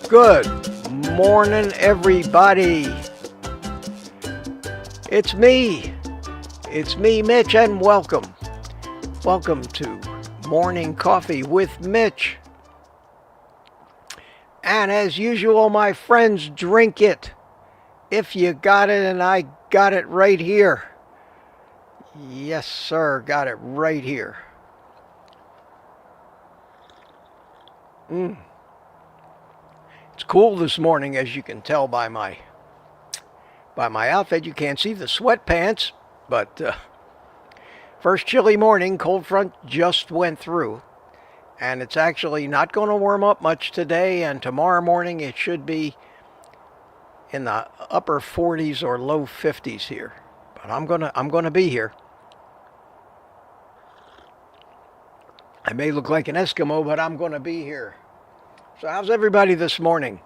Good morning, everybody. It's me, Mitch, and welcome. Welcome to Morning Coffee with Mitch. And as usual, my friends, drink it. If you got it, and I got it right here. Yes, sir, got it right here. It's cool this morning, as you can tell by my outfit. You can't see the sweatpants, but first chilly morning, cold front just went through, and it's actually not going to warm up much today, and tomorrow morning it should be in the upper 40s or low 50s here. But I'm gonna be here. I may look like an Eskimo, but I'm gonna be here. So how's everybody this morning?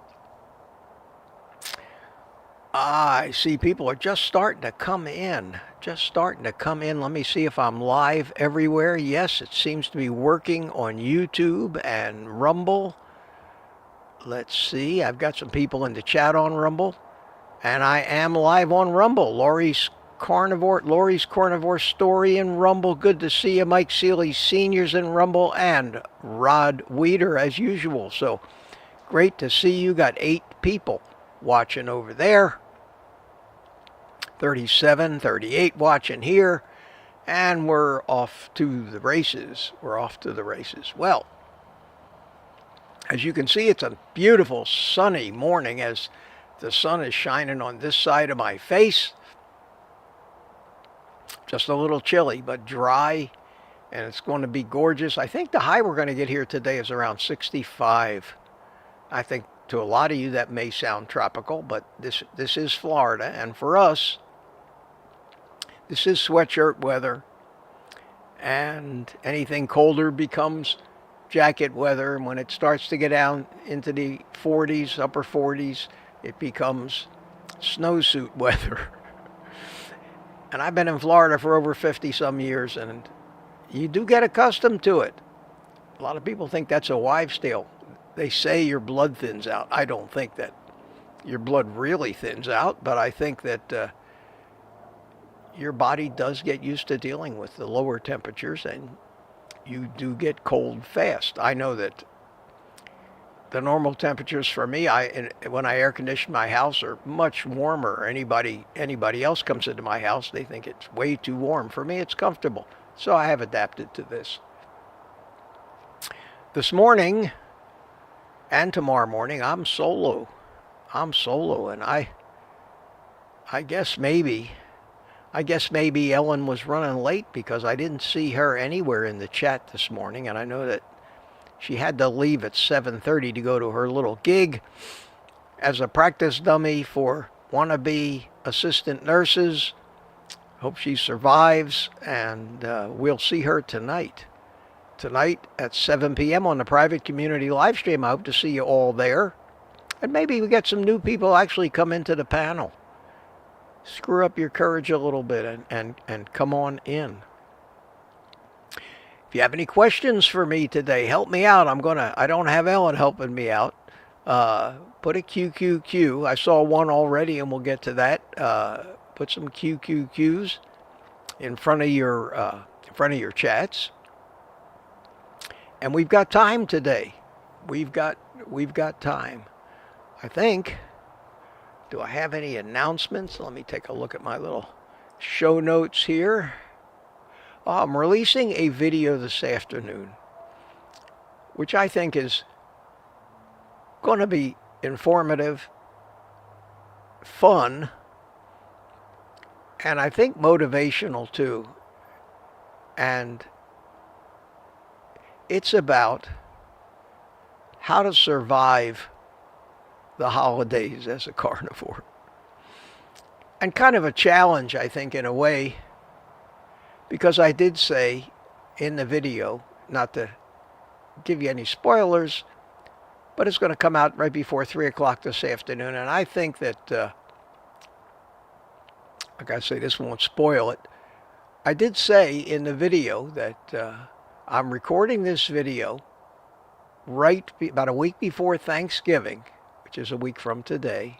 I see people are just starting to come in. Let me see if I'm live everywhere. Yes, it seems to be working on YouTube and Rumble. Let's see. I've got some people in the chat on Rumble. And I am live on Rumble. Lori's Carnivore Story in Rumble. Good to see you. Mike Seeley Seniors in Rumble. And Rod Weeder as usual. So great to see you. Got 8 people watching over there. 37, 38 watching here. And we're off to the races. Well, as you can see, it's a beautiful sunny morning as the sun is shining on this side of my face. Just a little chilly, but dry, and it's going to be gorgeous. I think the high we're going to get here today is around 65. I think to a lot of you that may sound tropical, but this is Florida, and for us, this is sweatshirt weather, and anything colder becomes jacket weather, and when it starts to get down into the 40s, upper 40s, it becomes snowsuit weather. And I've been in Florida for over 50 some years, and you do get accustomed to it. A lot of people think that's a wives' tale. They say your blood thins out. I don't think that your blood really thins out, but I think that your body does get used to dealing with the lower temperatures, and you do get cold fast. I know that the normal temperatures for me, when I air condition my house, are much warmer. Anybody else comes into my house, they think it's way too warm. For me, it's comfortable. So I have adapted to this. This morning and tomorrow morning, I'm solo, and I guess maybe Ellen was running late because I didn't see her anywhere in the chat this morning, and I know that she had to leave at 7:30 to go to her little gig as a practice dummy for wannabe assistant nurses. Hope she survives, and we'll see her tonight. Tonight at 7 p.m. on the private community live stream. I hope to see you all there. And maybe we get some new people actually come into the panel. Screw up your courage a little bit and come on in. If you have any questions for me today, help me out. I don't have Ellen helping me out. Put a QQQ. I saw one already, and we'll get to that. Put some QQQs in front of your chats. And we've got time today. We've got time. I think. Do I have any announcements? Let me take a look at my little show notes here. I'm releasing a video this afternoon, which I think is going to be informative, fun, and I think motivational too. And it's about how to survive the holidays as a carnivore. And kind of a challenge, I think, in a way, because I did say in the video, not to give you any spoilers, but it's going to come out right before 3 o'clock this afternoon. And I think that, like I say, this won't spoil it. I did say in the video that I'm recording this video right about a week before Thanksgiving, which is a week from today.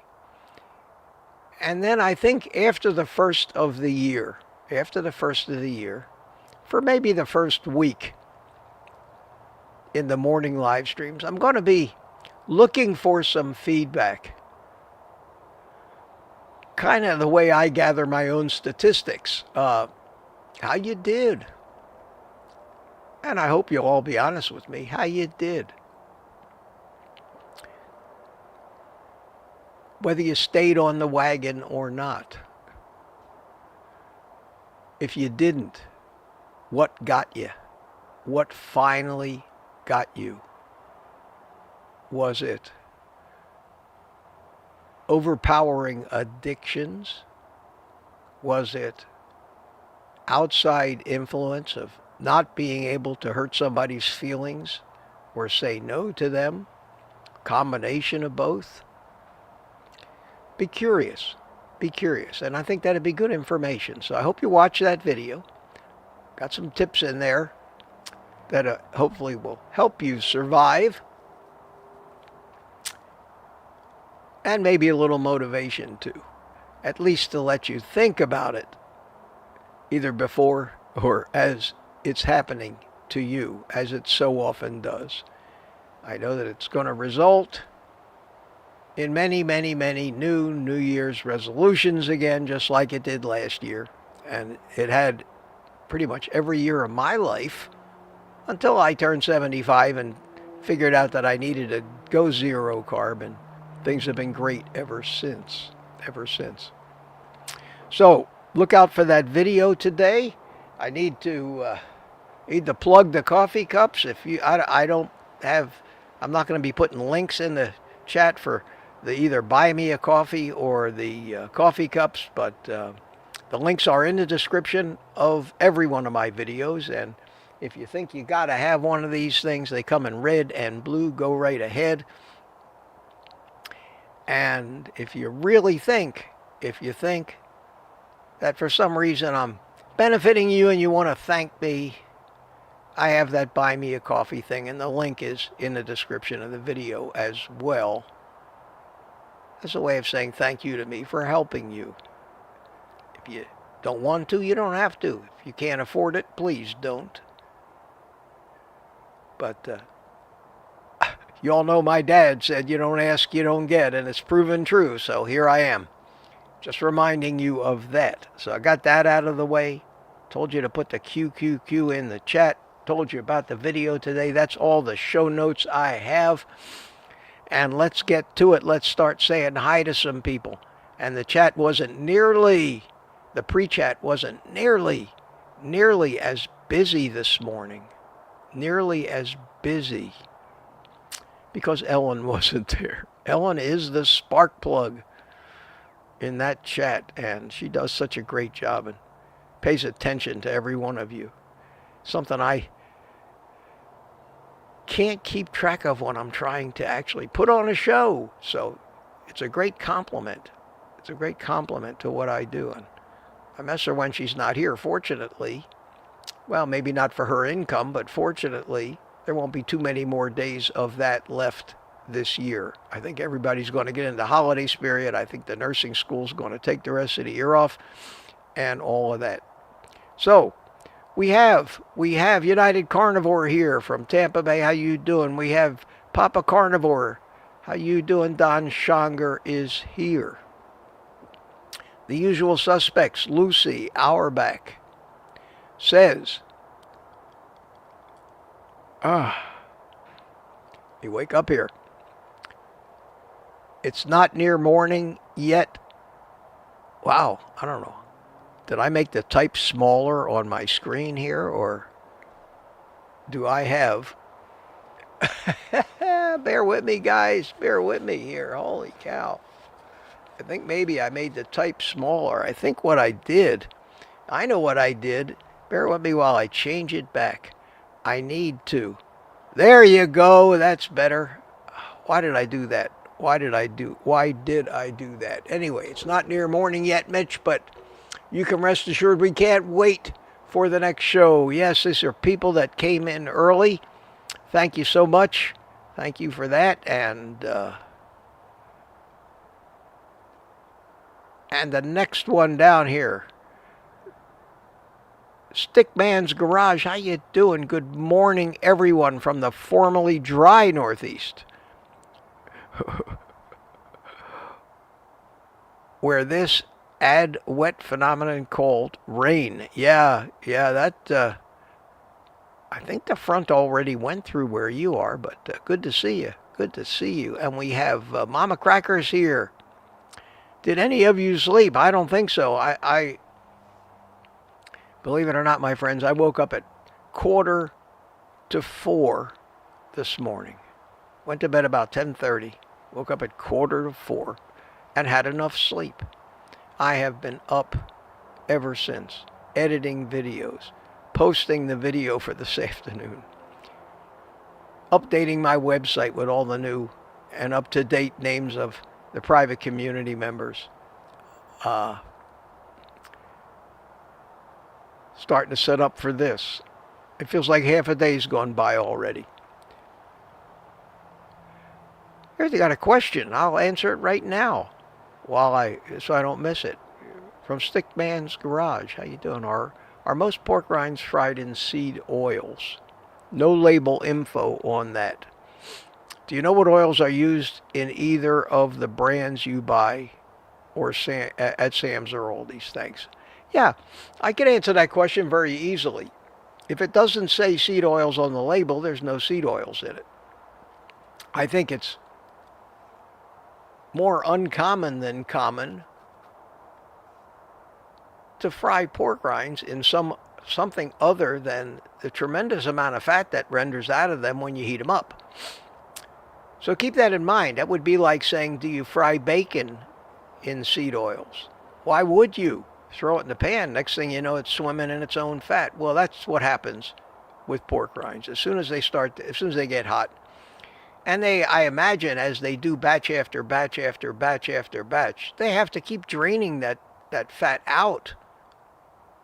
And then I think after the first of the year, for maybe the first week in the morning live streams, I'm going to be looking for some feedback. Kind of the way I gather my own statistics. How you did. And I hope you'll all be honest with me, how you did. Whether you stayed on the wagon or not. If you didn't, what got you? What finally got you? Was it overpowering addictions? Was it outside influence of not being able to hurt somebody's feelings or say no to them? Combination of both? Be curious. Be curious. And I think that'd be good information. So I hope you watch that video. Got some tips in there that hopefully will help you survive. And maybe a little motivation too. At least to let you think about it. Either before or as it's happening to you, as it so often does. I know that it's going to result in many, many, many New Year's resolutions again, just like it did last year. And it had pretty much every year of my life until I turned 75 and figured out that I needed to go zero carb, and things have been great ever since. So look out for that video today. I need to plug the coffee cups. If you, I don't have, I'm not going to be putting links in the chat for the either buy me a coffee or the coffee cups, but the links are in the description of every one of my videos. And if you think you got to have one of these things, they come in red and blue. Go right ahead. And if you really think, that for some reason I'm benefiting you and you want to thank me, I have that buy me a coffee thing, and the link is in the description of the video as well. That's a way of saying thank you to me for helping you. If you don't want to, you don't have to. If you can't afford it, please don't. But you all know my dad said you don't ask, you don't get, and it's proven true. So here I am, just reminding you of that. So I got that out of the way. Told you to put the QQQ in the chat. Told you about the video today. That's all the show notes I have. And let's get to it. Let's start saying hi to some people. And the chat wasn't nearly, the pre-chat wasn't nearly as busy this morning. Nearly as busy. Because Ellen wasn't there. Ellen is the spark plug in that chat, and she does such a great job and pays attention to every one of you. Something I can't keep track of when I'm trying to actually put on a show. So it's a great compliment. It's a great compliment to what I do. And I miss her when she's not here. Fortunately, well, maybe not for her income, but fortunately, there won't be too many more days of that left this year. I think everybody's going to get into the holiday spirit. I think the nursing school's going to take the rest of the year off and all of that. So we have United Carnivore here from Tampa Bay. How you doing? We have Papa Carnivore. How you doing? Don Shonger is here. The usual suspects, Lucy Auerbach, says, you wake up here. It's not near morning yet. Wow, I don't know. Did I make the type smaller on my screen here, or do I have... Bear with me, guys. Bear with me here. Holy cow. I think maybe I made the type smaller. I think what I did, I know what I did. Bear with me while I change it back. I need to. There you go. That's better. Why did I do that? Why did I do that? Anyway, it's not near morning yet, Mitch, but you can rest assured we can't wait for the next show. Yes, these are people that came in early. Thank you so much. Thank you for that. And And the next one down here, Stickman's Garage. How you doing? Good morning, everyone from the formerly dry Northeast. Where this add wet phenomenon called rain. Yeah, that, I think the front already went through where you are, but good to see you. Good to see you. And we have Mama Crackers here. Did any of you sleep? I don't think so. I believe it or not, my friends, I woke up at 3:45 this morning. Went to bed about 10:30. Woke up at 3:45 and had enough sleep. I have been up ever since, editing videos, posting the video for this afternoon, updating my website with all the new and up-to-date names of the private community members. Starting to set up for this. It feels like half a day's gone by already. Here's got a question. I'll answer it right now, so I don't miss it. From Stickman's Garage. How you doing? Are most pork rinds fried in seed oils? No label info on that. Do you know what oils are used in either of the brands you buy or at Sam's or Aldi's? Thanks. Yeah, I can answer that question very easily. If it doesn't say seed oils on the label, there's no seed oils in it. I think it's more uncommon than common to fry pork rinds in something other than the tremendous amount of fat that renders out of them when you heat them up. So keep that in mind. That would be like saying, do you fry bacon in seed oils? Why would you? Throw it in the pan. Next thing you know, it's swimming in its own fat. Well, that's what happens with pork rinds. As soon as they get hot, and I imagine as they do batch after batch after batch after batch, they have to keep draining that fat out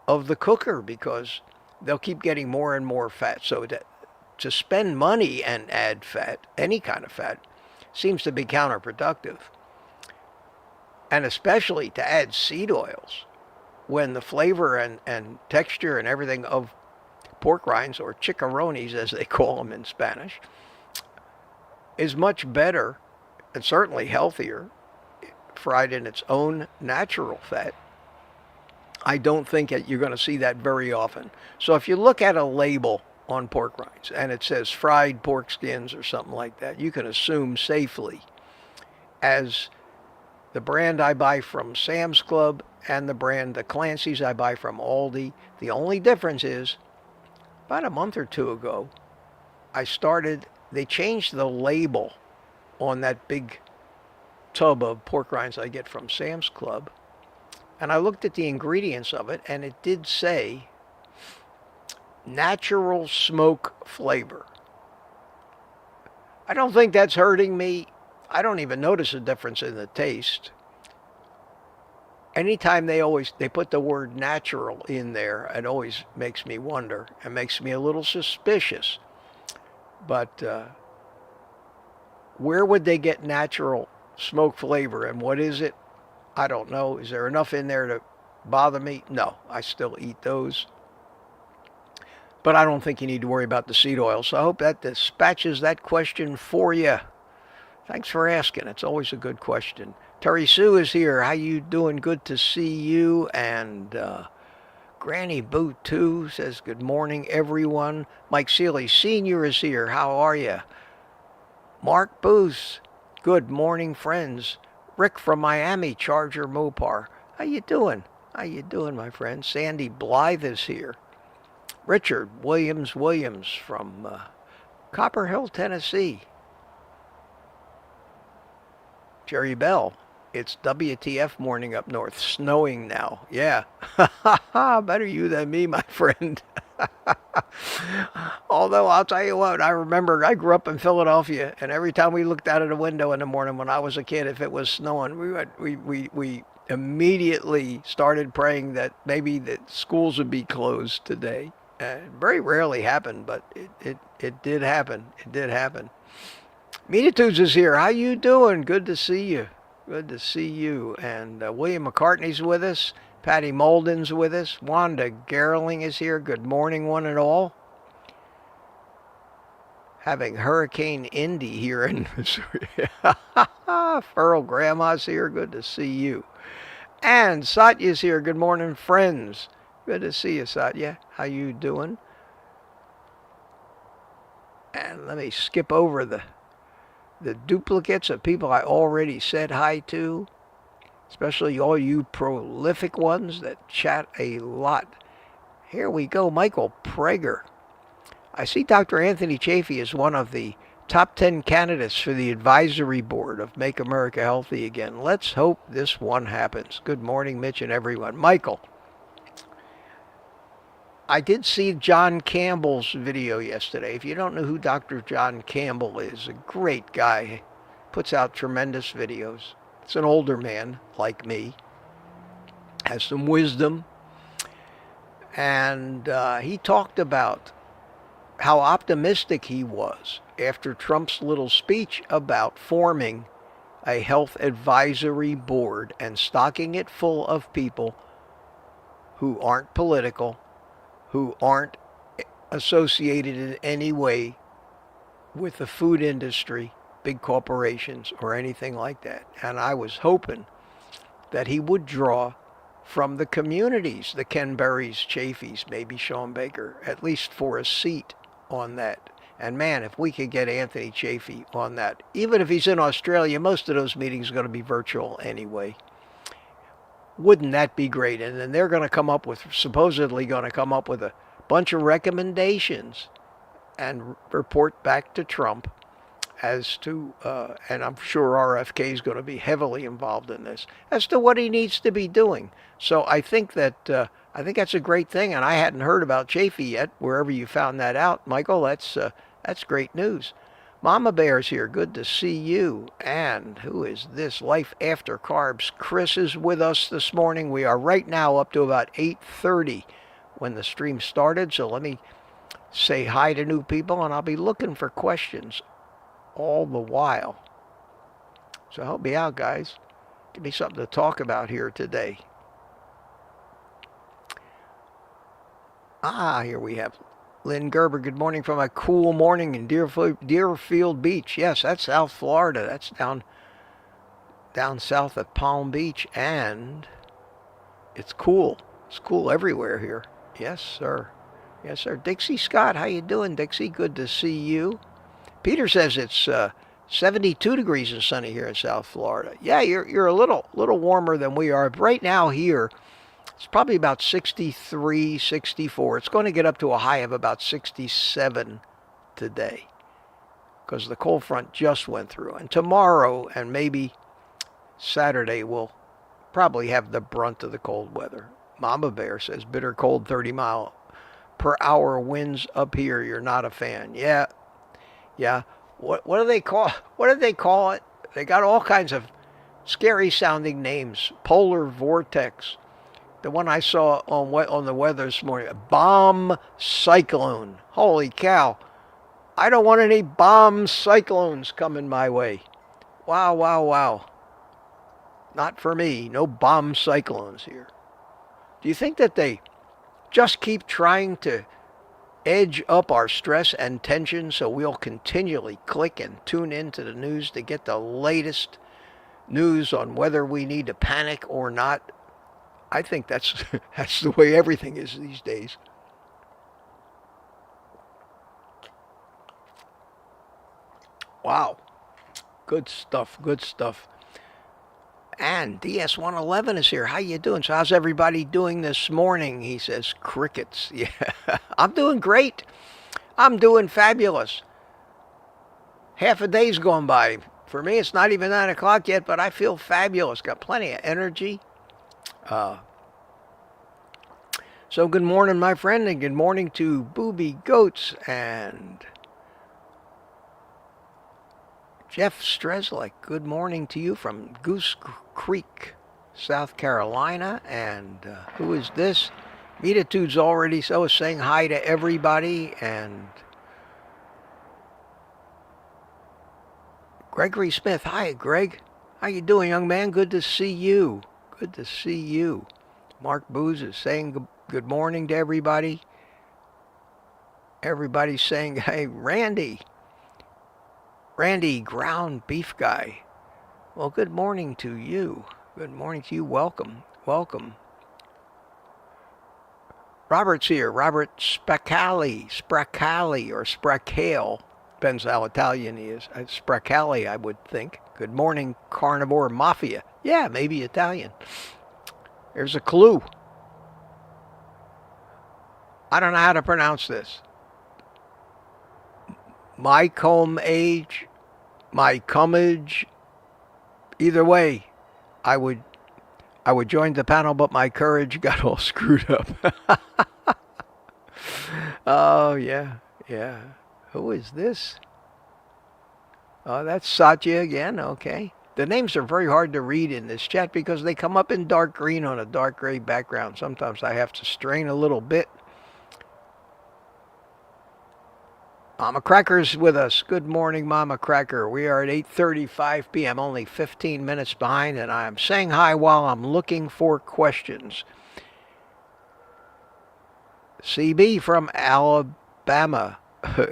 of the cooker because they'll keep getting more and more fat. So to spend money and add fat, any kind of fat, seems to be counterproductive. And especially to add seed oils when the flavor and texture and everything of pork rinds, or chicharrones as they call them in Spanish, is much better and certainly healthier fried in its own natural fat. I don't think that you're going to see that very often. So if you look at a label on pork rinds and it says fried pork skins or something like that, you can assume safely, as the brand I buy from Sam's Club and the Clancy's I buy from Aldi, the only difference is about a month or two ago, they changed the label on that big tub of pork rinds I get from Sam's Club. And I looked at the ingredients of it, and it did say natural smoke flavor. I don't think that's hurting me. I don't even notice a difference in the taste. Anytime they put the word natural in there, it always makes me wonder. It makes me a little suspicious. But where would they get natural smoke flavor, and what is it? I don't know. Is there enough in there to bother me? No, I still eat those. But I don't think you need to worry about the seed oil. So I hope that dispatches that question for you. Thanks for asking. It's always a good question. Terry Sue is here. How you doing? Good to see you. And Granny Boo too says good morning, everyone. Mike Seeley Sr. is here. How are you? Mark Booth. Good morning, friends. Rick from Miami, Charger Mopar. How you doing? How you doing, my friend? Sandy Blythe is here. Richard Williams from Copper Hill, Tennessee. Jerry Bell. It's WTF morning up north. Snowing now. Yeah. Better you than me, my friend. Although I'll tell you what, I remember I grew up in Philadelphia, and every time we looked out of the window in the morning when I was a kid, if it was snowing, we immediately started praying that maybe the schools would be closed today. It very rarely happened, but it did happen. It did happen. Meatitudes is here. How you doing? Good to see you. Good to see you. And William McCartney's with us. Patty Molden's with us. Wanda Gerling is here. Good morning, one and all. Having Hurricane Indy here in Missouri. Feral Grandma's here. Good to see you. And Satya's here. Good morning, friends. Good to see you, Satya. How you doing? And let me skip over the duplicates of people I already said hi to, especially all you prolific ones that chat a lot. Here we go, Michael Prager. I see Dr. Anthony Chafee is one of the top 10 candidates for the advisory board of Make America Healthy Again. Let's hope this one happens. Good morning, Mitch and everyone. Michael, I did see John Campbell's video yesterday. If you don't know who Dr. John Campbell is, a great guy, puts out tremendous videos. It's an older man like me, has some wisdom, and he talked about how optimistic he was after Trump's little speech about forming a health advisory board and stocking it full of people who aren't political, who aren't associated in any way with the food industry, big corporations, or anything like that. And I was hoping that he would draw from the communities, the Ken Berries, Chafees, maybe Sean Baker, at least for a seat on that. And man, if we could get Anthony Chafee on that, even if he's in Australia, most of those meetings are going to be virtual anyway. Wouldn't that be great? And then they're going to come up with, supposedly going to come up with a bunch of recommendations and report back to Trump as to, and I'm sure RFK is going to be heavily involved in this, as to what he needs to be doing. So I think that's a great thing, and I hadn't heard about Chafee yet. Wherever you found that out, Michael, that's great news. Mama Bear's here. Good to see you. And who is this? Life After Carbs. Chris is with us this morning. We are right now up to about 8:30 when the stream started. So let me say hi to new people, and I'll be looking for questions all the while. So help me out, guys. Give me something to talk about here today. Here we have Lynn Gerber. Good morning from a cool morning in Deerfield Beach. Yes, that's South Florida. That's down south of Palm Beach, and it's cool. It's cool everywhere here. Yes, sir. Yes, sir. Dixie Scott, how you doing, Dixie? Good to see you. Peter says it's 72 degrees and sunny here in South Florida. Yeah, you're a little warmer than we are. But right now here, it's probably about 63, 64. It's going to get up to a high of about 67 today because the cold front just went through. And tomorrow and maybe Saturday will probably have the brunt of the cold weather. Mama Bear says bitter cold 30-mile-per-hour winds up here. You're not a fan. Yeah. What do they call it? They got all kinds of scary sounding names. Polar vortex. The one I saw on the weather this morning, a bomb cyclone. Holy cow. I don't want any bomb cyclones coming my way. Wow. Not for me. No bomb cyclones here. Do you think that they just keep trying to edge up our stress and tension so we'll continually click and tune into the news to get the latest news on whether we need to panic or not? I think that's the way everything is these days. Wow. Good stuff. And DS111 is here. How you doing? So how's everybody doing this morning? He says crickets. Yeah, I'm doing great. I'm doing fabulous. Half a day's gone by. For me, it's not even 9 o'clock yet, but I feel fabulous. Got plenty of energy. So good morning, my friend, and good morning to Booby Goats and Jeff Streslek. Good morning to you from Goose Creek, South Carolina. And who is this? Meatitude's already saying hi to everybody. And Gregory Smith. Hi, Greg. How you doing, young man? Good to see you. Good to see you. Mark Booz is saying good morning to everybody. Everybody's saying, hey, Randy, ground beef guy. Well, good morning to you. Good morning to you. Welcome. Welcome. Robert's here. Robert Spacali or Spracale. Depends how Italian he is. Spracali, I would think. Good morning, Carnivore Mafia. Yeah, maybe Italian. There's a clue. I don't know how to pronounce this. My comb age, my cummage. Either way, I would join the panel, but my courage got all screwed up. Oh, yeah. Who is this? Oh, that's Satya again. Okay. The names are very hard to read in this chat because they come up in dark green on a dark gray background. Sometimes I have to strain a little bit. Mama Cracker's with us. Good morning, Mama Cracker. We are at 8:35 p.m., only 15 minutes behind, and I'm saying hi while I'm looking for questions. CB from Alabama.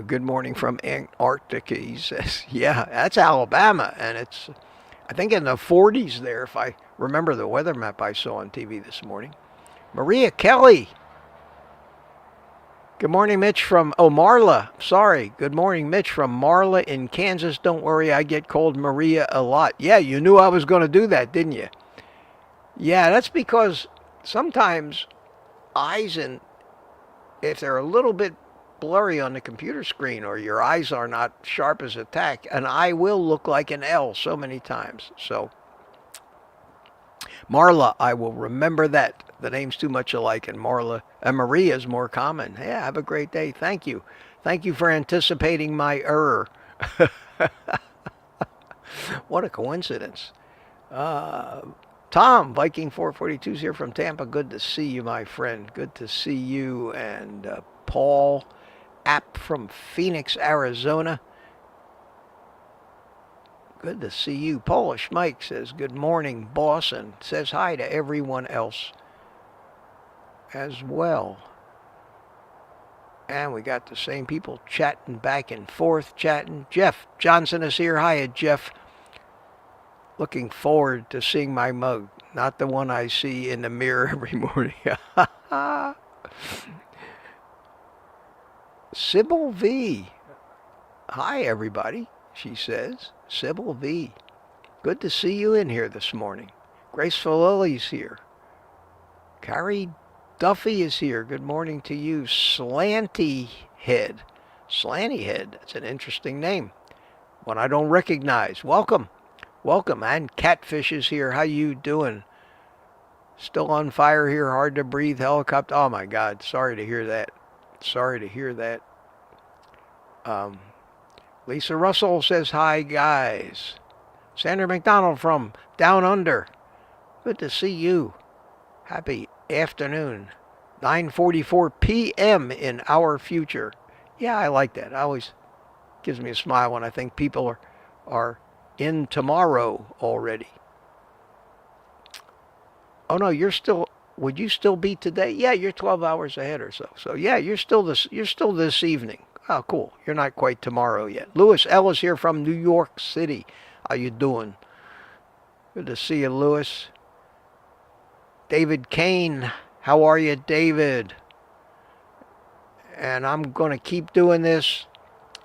Good morning from Antarctica, he says. Yeah, that's Alabama, and it's, I think, in the 40s there, if I remember the weather map I saw on TV this morning. Maria Kelly. Good morning, Mitch from, Marla. Sorry. Good morning, Mitch from Marla in Kansas. Don't worry, I get called Maria a lot. Yeah, you knew I was going to do that, didn't you? Yeah, that's because sometimes eyes, and if they're a little bit blurry on the computer screen or your eyes are not sharp as a tack, an eye will look like an L so many times. So, Marla, I will remember that. The name's too much alike, and Marla and Maria is more common. Yeah, have a great day. Thank you. Thank you for anticipating my error. What a coincidence. Tom, Viking 442 is here from Tampa. Good to see you, my friend. Good to see you. And Paul App from Phoenix, Arizona. Good to see you. Polish Mike says, good morning, boss, and says hi to everyone else as well. And we got the same people chatting back and forth, chatting. Jeff Johnson is here. Hiya, Jeff. Looking forward to seeing my mug, not the one I see in the mirror every morning. Sybil V. Hi, everybody, she says. Sybil V. Good to see you in here this morning. Graceful Lily's here. Carrie Duffy is here. Good morning to you. Slanty Head. Slanty Head. That's an interesting name. One I don't recognize. Welcome. Welcome. And Catfish is here. How you doing? Still on fire here. Hard to breathe. Helicopter. Oh, my God. Sorry to hear that. Sorry to hear that. Lisa Russell says, hi, guys. Sandra McDonald from Down Under. Good to see you. Happy afternoon. 9:44 p.m. in our future. Yeah, I like that. It always gives me a smile when I think people are in tomorrow already. Oh, no, would you still be today? Yeah, you're 12 hours ahead or so. So, yeah, you're still this evening. Oh, cool. You're not quite tomorrow yet. Lewis Ellis here from New York City. How you doing? Good to see you, Lewis. David Kane. How are you, David? And I'm going to keep doing this,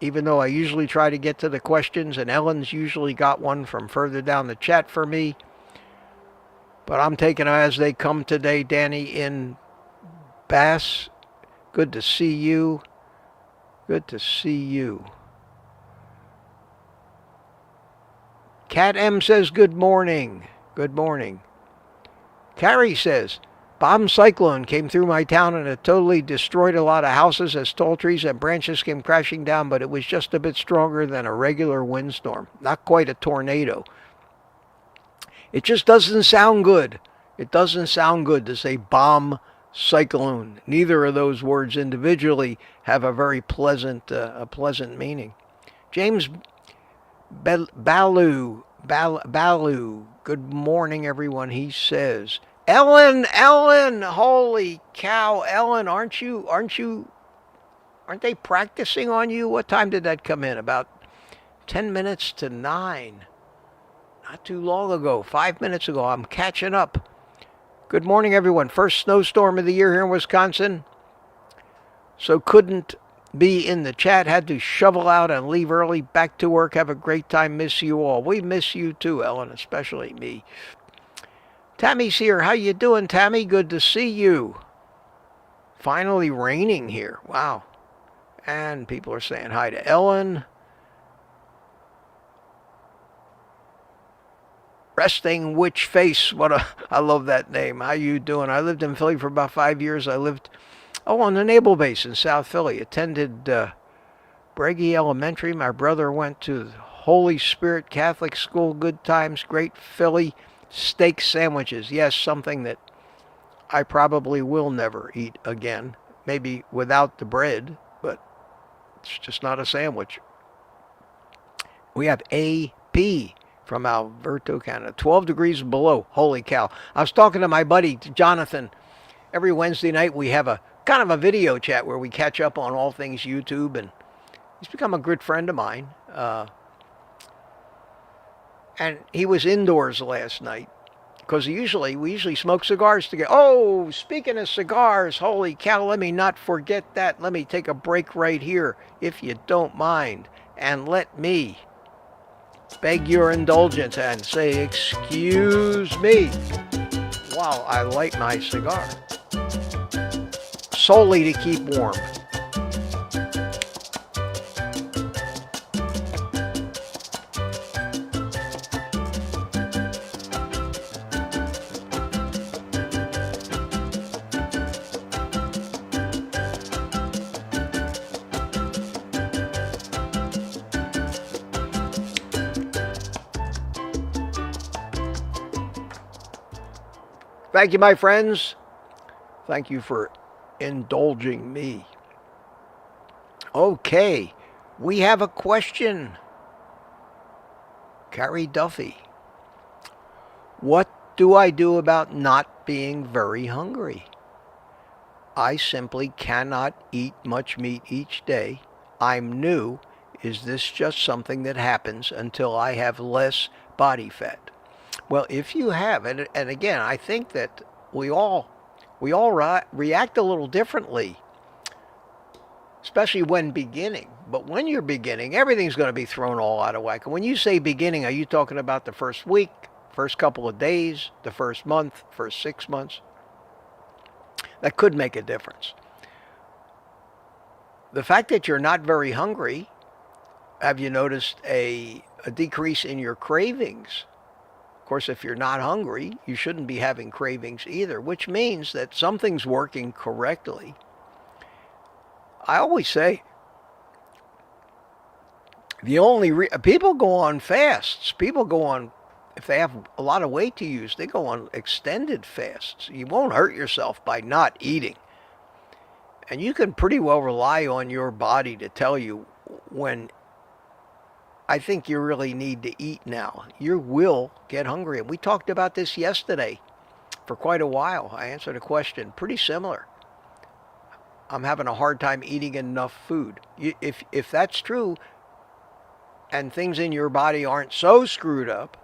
even though I usually try to get to the questions, and Ellen's usually got one from further down the chat for me. But I'm taking them as they come today. Danny in Bass. Good to see you. Good to see you. Cat M says good morning. Good morning. Carrie says, bomb cyclone came through my town and it totally destroyed a lot of houses as tall trees and branches came crashing down, but it was just a bit stronger than a regular windstorm. Not quite a tornado. It just doesn't sound good. It doesn't sound good to say bomb cyclone. Neither of those words individually have a very pleasant meaning. James Baloo Balu, good morning, everyone. He says, Ellen, holy cow, Ellen, aren't they practicing on you? What time did that come in? About 10 minutes to 9. Not too long ago, 5 minutes ago. I'm catching up. Good morning, everyone. First snowstorm of the year here in Wisconsin. So couldn't be in the chat. Had to shovel out and leave early. Back to work. Have a great time. Miss you all. We miss you too, Ellen, especially me. Tammy's here. How you doing, Tammy? Good to see you. Finally raining here. Wow. And people are saying hi to Ellen. Resting Witch Face. I love that name. How you doing? I lived in Philly for about 5 years. I lived on the naval base in South Philly. Attended Braggie Elementary. My brother went to Holy Spirit Catholic School. Good times. Great Philly steak sandwiches. Yes, something that I probably will never eat again. Maybe without the bread, but it's just not a sandwich. We have AP from Alberto, Canada. 12 degrees below. Holy cow. I was talking to my buddy, Jonathan. Every Wednesday night we have a kind of a video chat where we catch up on all things YouTube, and he's become a good friend of mine. And he was indoors last night because we usually smoke cigars together. Oh, speaking of cigars, holy cow, let me not forget that. Let me take a break right here, if you don't mind, and let me beg your indulgence and say, excuse me, while I light my cigar, solely to keep warm. Thank you, my friends. Thank you for indulging me. Okay, we have a question. Carrie Duffy. What do I do about not being very hungry? I simply cannot eat much meat each day. I'm new. Is this just something that happens until I have less body fat? Well, if you have, and again, I think that we all react a little differently, especially when beginning. But when you're beginning, everything's going to be thrown all out of whack. And when you say beginning, are you talking about the first week, first couple of days, the first month, first 6 months? That could make a difference. The fact that you're not very hungry, have you noticed a decrease in your cravings? Of course, if you're not hungry, you shouldn't be having cravings either, which means that something's working correctly. I always say, people go on fasts. People go on, if they have a lot of weight to use, they go on extended fasts. You won't hurt yourself by not eating. And you can pretty well rely on your body to tell you when I think you really need to eat now. You will get hungry. And we talked about this yesterday for quite a while. I answered a question pretty similar. I'm having a hard time eating enough food. If that's true and things in your body aren't so screwed up,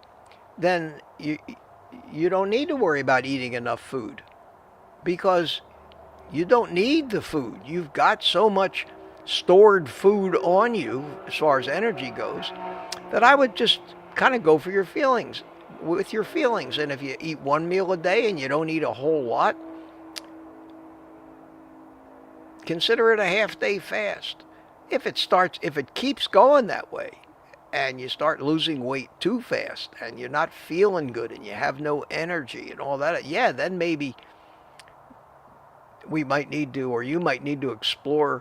then you don't need to worry about eating enough food because you don't need the food. You've got so much stored food on you as far as energy goes that I would just kind of go for your feelings, with your feelings. And if you eat one meal a day and you don't eat a whole lot, consider it a half-day fast. If it keeps going that way and you start losing weight too fast and you're not feeling good and you have no energy and all that, yeah, then maybe we might need to, or you might need to explore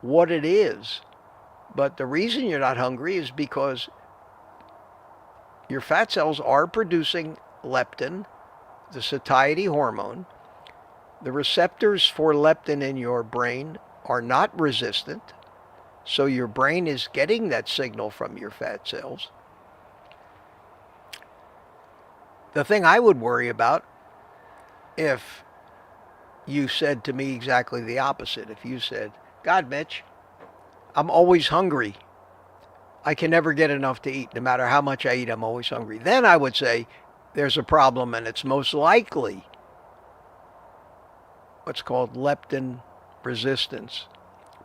what it is. But the reason you're not hungry is because your fat cells are producing leptin, the satiety hormone. The receptors for leptin in your brain are not resistant, so your brain is getting that signal from your fat cells. The thing I would worry about if you said to me exactly the opposite. If you said, God, Mitch, I'm always hungry. I can never get enough to eat. No matter how much I eat, I'm always hungry. Then I would say there's a problem, and it's most likely what's called leptin resistance.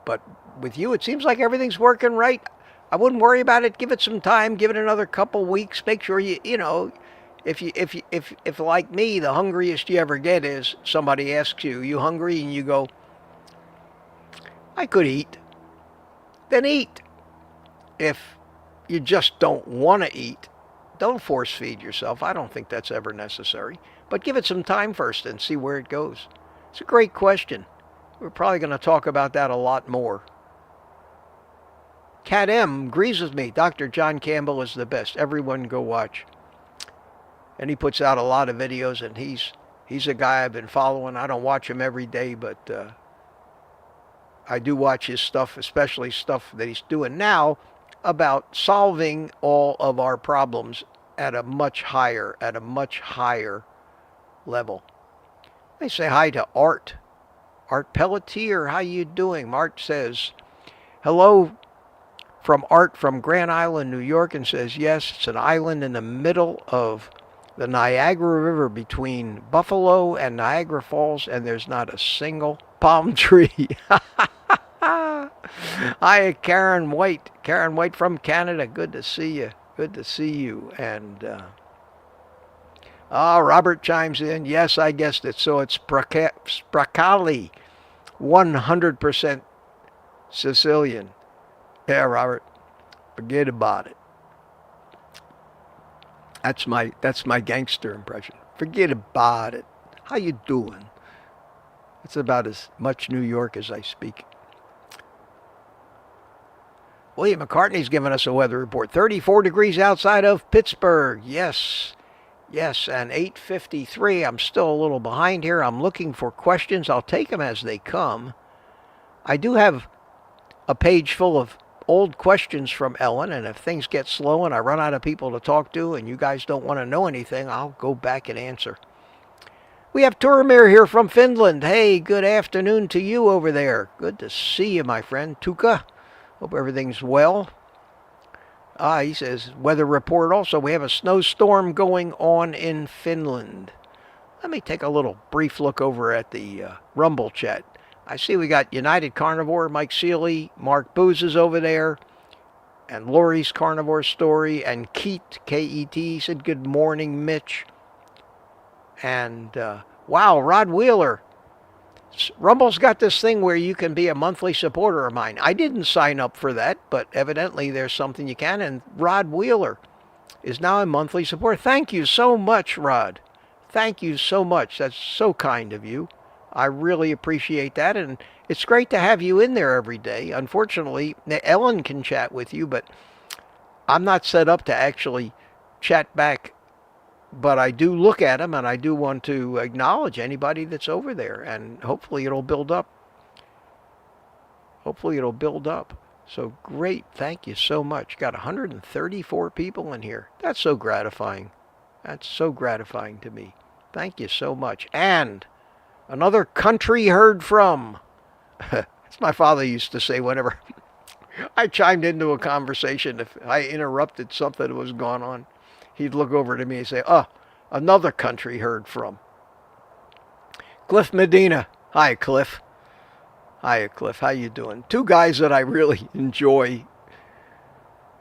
But with you, it seems like everything's working right. I wouldn't worry about it. Give it some time. Give it another couple weeks. Make sure if like me, the hungriest you ever get is somebody asks you, "You hungry?" and you go, "I could eat." Then eat. If you just don't want to eat, don't force feed yourself. I don't think that's ever necessary. But give it some time first and see where it goes. It's a great question. We're probably going to talk about that a lot more. Cat M agrees with me. Dr. John Campbell is the best. Everyone go watch. And he puts out a lot of videos, and he's a guy I've been following. I don't watch him every day, but I do watch his stuff, especially stuff that he's doing now about solving all of our problems at a much higher level. They say hi to Art. Art Pelletier, how you doing? Art says, hello from Art from Grand Island, New York, and says, yes, it's an island in the middle of the Niagara River between Buffalo and Niagara Falls, and there's not a single palm tree. Hi, Karen White. Karen White from Canada. Good to see you. Good to see you. And Robert chimes in. Yes, I guessed it. So it's Spracali, 100% Sicilian. Yeah, Robert. Forget about it. That's my gangster impression. Forget about it. How you doing? It's about as much New York as I speak. William McCartney's given us a weather report. 34 degrees outside of Pittsburgh. Yes, and 8:53. I'm still a little behind here. I'm looking for questions. I'll take them as they come. I do have a page full of old questions from Ellen, and if things get slow and I run out of people to talk to and you guys don't want to know anything, I'll go back and answer. We have Turamir here from Finland. Hey, good afternoon to you over there. Good to see you, my friend. Tuka, hope everything's well. He says, weather report also. We have a snowstorm going on in Finland. Let me take a little brief look over at the Rumble chat. I see we got United Carnivore, Mike Seeley, Mark Booz is over there, and Lori's Carnivore Story, and Keat, K-E-T, said good morning, Mitch. And, wow, Rod Wheeler. Rumble's got this thing where you can be a monthly supporter of mine. I didn't sign up for that, but evidently there's something you can, and Rod Wheeler is now a monthly supporter. Thank you so much, Rod. Thank you so much. That's so kind of you. I really appreciate that, and it's great to have you in there every day. Unfortunately, Ellen can chat with you, but I'm not set up to actually chat back. But I do look at them, and I do want to acknowledge anybody that's over there, and hopefully it'll build up. Hopefully it'll build up. So great. Thank you so much. Got 134 people in here. That's so gratifying. That's so gratifying to me. Thank you so much. And another country heard from. That's my father used to say whenever I chimed into a conversation. If I interrupted something that was going on, he'd look over to me and say, another country heard from. Cliff Medina. Hi, Cliff. Hiya, Cliff. How you doing? Two guys that I really enjoy.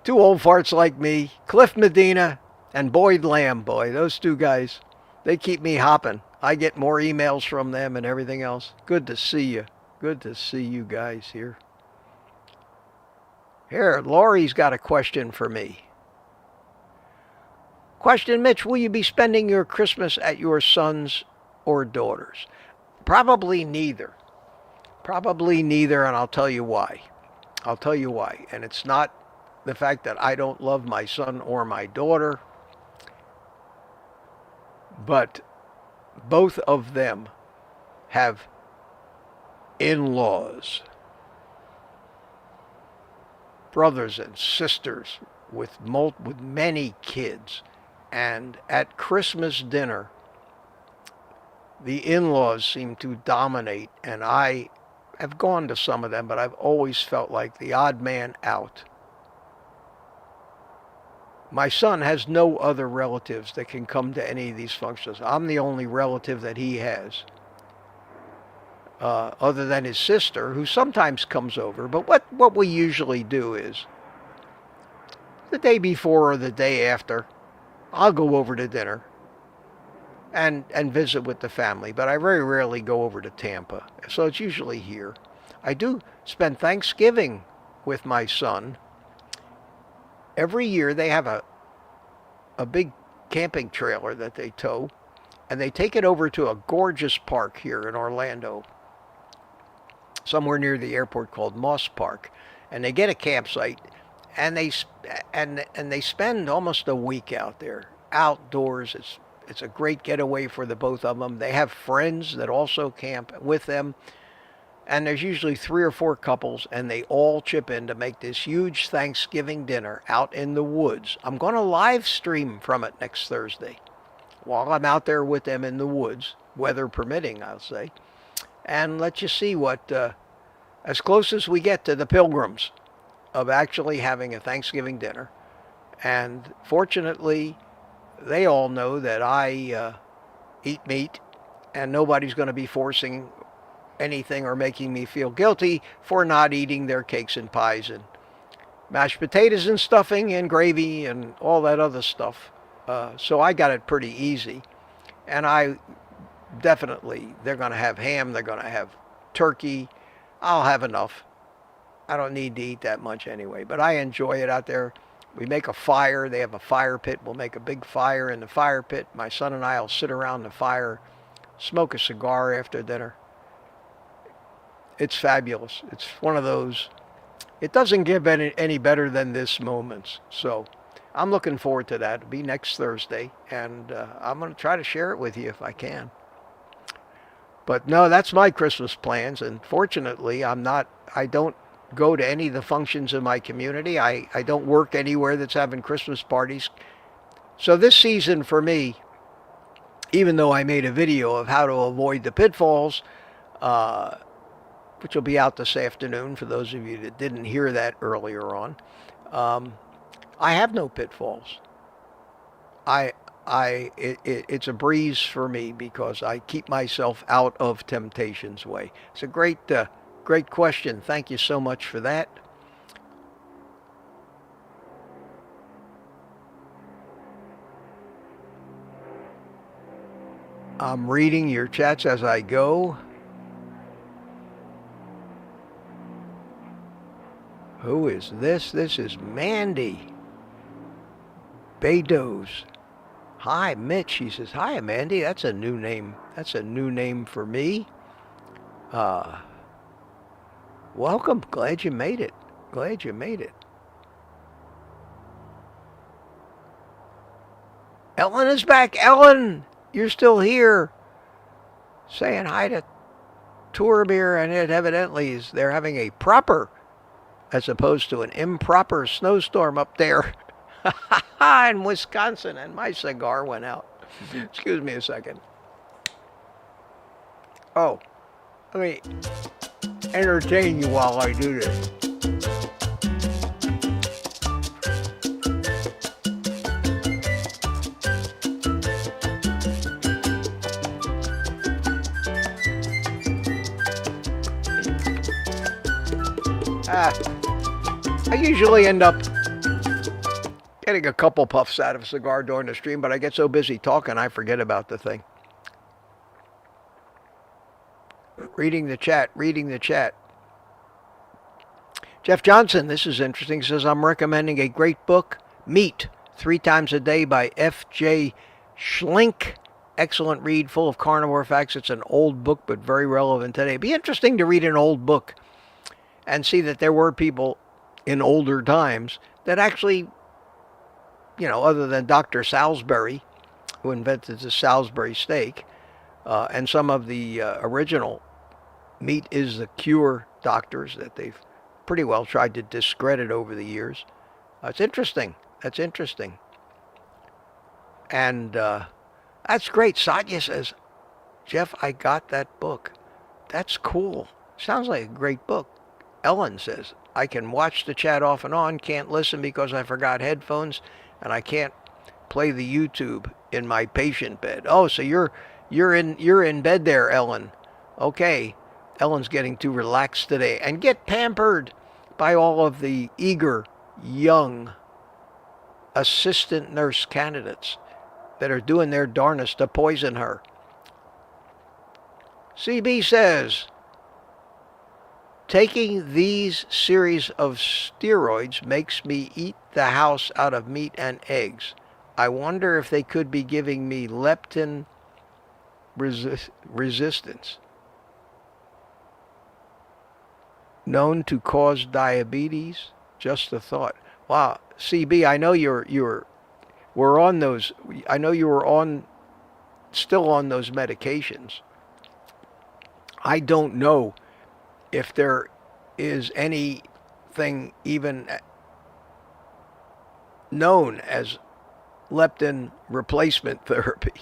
Two old farts like me. Cliff Medina and Boyd Lamb. Boy, those two guys, they keep me hopping. I get more emails from them and everything else. Good to see you. Good to see you guys here. Here, Laurie's got a question for me. Question, Mitch, will you be spending your Christmas at your son's or daughter's? Probably neither. Probably neither, and I'll tell you why. I'll tell you why. And it's not the fact that I don't love my son or my daughter, but both of them have in-laws, brothers and sisters with many kids. And at Christmas dinner, the in-laws seem to dominate, and I have gone to some of them, but I've always felt like the odd man out. My son has no other relatives that can come to any of these functions. I'm the only relative that he has, other than his sister, who sometimes comes over. But what we usually do is, the day before or the day after, I'll go over to dinner and visit with the family. But I very rarely go over to Tampa, so it's usually here. I do spend Thanksgiving with my son. Every year they have a big camping trailer that they tow, and they take it over to a gorgeous park here in Orlando, somewhere near the airport, called Moss Park. And they get a campsite, and they spend almost a week out there, outdoors. It's a great getaway for the both of them. They have friends that also camp with them. And there's usually 3 or 4 couples, and they all chip in to make this huge Thanksgiving dinner out in the woods. I'm going to live stream from it next Thursday while I'm out there with them in the woods, weather permitting, I'll say, and let you see what, as close as we get to the pilgrims of actually having a Thanksgiving dinner. And fortunately, they all know that I eat meat, and nobody's going to be forcing anything or making me feel guilty for not eating their cakes and pies and mashed potatoes and stuffing and gravy and all that other stuff. So I got it pretty easy. And they're going to have ham, they're going to have turkey. I'll have enough. I don't need to eat that much anyway, but I enjoy it out there. We make a fire. They have a fire pit. We'll make a big fire in the fire pit. My son and I will sit around the fire, smoke a cigar after dinner. It's fabulous. It's one of those, it doesn't get any better than this moments. So I'm looking forward to that. It'll be next Thursday, and I'm going to try to share it with you if I can. But no, that's my Christmas plans, and fortunately, I don't go to any of the functions in my community. I don't work anywhere that's having Christmas parties. So this season for me, even though I made a video of how to avoid the pitfalls, which will be out this afternoon for those of you that didn't hear that earlier on, I have no pitfalls. It's a breeze for me because I keep myself out of temptation's way. It's a great question. Thank you so much for that. I'm reading your chats as I go. Who is this? This is Mandy Bedos. Hi, Mitch. He says, hi, Mandy. That's a new name. That's a new name for me. Welcome. Glad you made it. Glad you made it. Ellen is back. Ellen, you're still here. Saying hi to Tourbeer, and it evidently is they're having a proper as opposed to an improper snowstorm up there in Wisconsin, and my cigar went out. Excuse me a second. Oh, let me entertain you while I do this. I usually end up getting a couple puffs out of a cigar during the stream, but I get so busy talking I forget about the thing. Reading the chat. Jeff Johnson, this is interesting, says, I'm recommending a great book, Meat, 3 Times a Day by F.J. Schlink. Excellent read, full of carnivore facts. It's an old book, but very relevant today. It'd be interesting to read an old book and see that there were people in older times that actually, other than Dr. Salisbury, who invented the Salisbury steak, and some of the original meat is the cure doctors that they've pretty well tried to discredit over the years. It's interesting. That's interesting. And that's great. Satya says, Jeff, I got that book. That's cool. Sounds like a great book. Ellen says, I can watch the chat off and on, can't listen because I forgot headphones, and I can't play the YouTube in my patient bed. Oh, so you're in bed there, Ellen. Okay. Ellen's getting too relaxed today. And get pampered by all of the eager, young assistant nurse candidates that are doing their darnest to poison her. CB says, taking these series of steroids makes me eat the house out of meat and eggs. I wonder if they could be giving me leptin resistance, known to cause diabetes. Just a thought. Wow, CB, I know we're on those. I know you were still on those medications. I don't know if there is anything even known as leptin replacement therapy.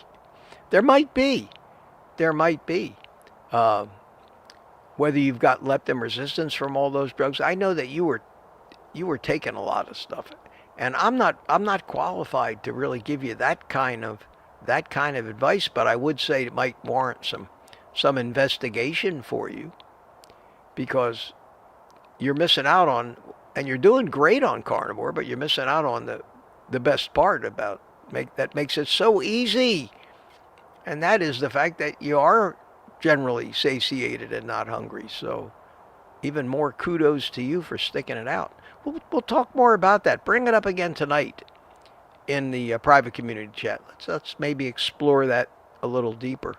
There might be. Whether you've got leptin resistance from all those drugs, I know that you were taking a lot of stuff, and I'm not qualified to really give you that kind of advice. But I would say it might warrant some investigation for you, because you're missing out on, and you're doing great on carnivore, but you're missing out on the best part that makes it so easy, and that is the fact that you are generally satiated and not hungry. So even more kudos to you for sticking it out. We'll talk more about that. Bring it up again tonight in the private community chat. Let's maybe explore that a little deeper.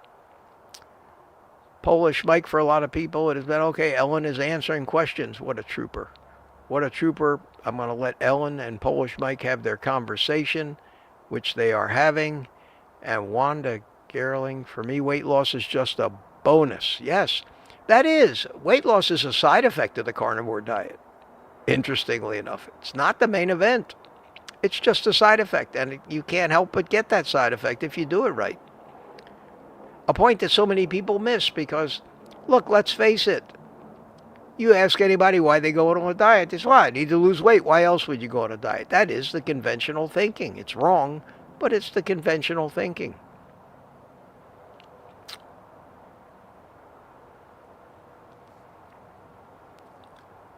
Polish Mike for a lot of people. It has been okay. Ellen is answering questions. What a trooper. What a trooper. I'm going to let Ellen and Polish Mike have their conversation, which they are having. And Wanda Gerling, for me, weight loss is just a bonus. Yes, that is. Weight loss is a side effect of the carnivore diet. Interestingly enough, it's not the main event. It's just a side effect, and you can't help but get that side effect if you do it right. A point that so many people miss because, look, let's face it. You ask anybody why they go on a diet, it's why I need to lose weight. Why else would you go on a diet? That is the conventional thinking. It's wrong, but it's the conventional thinking.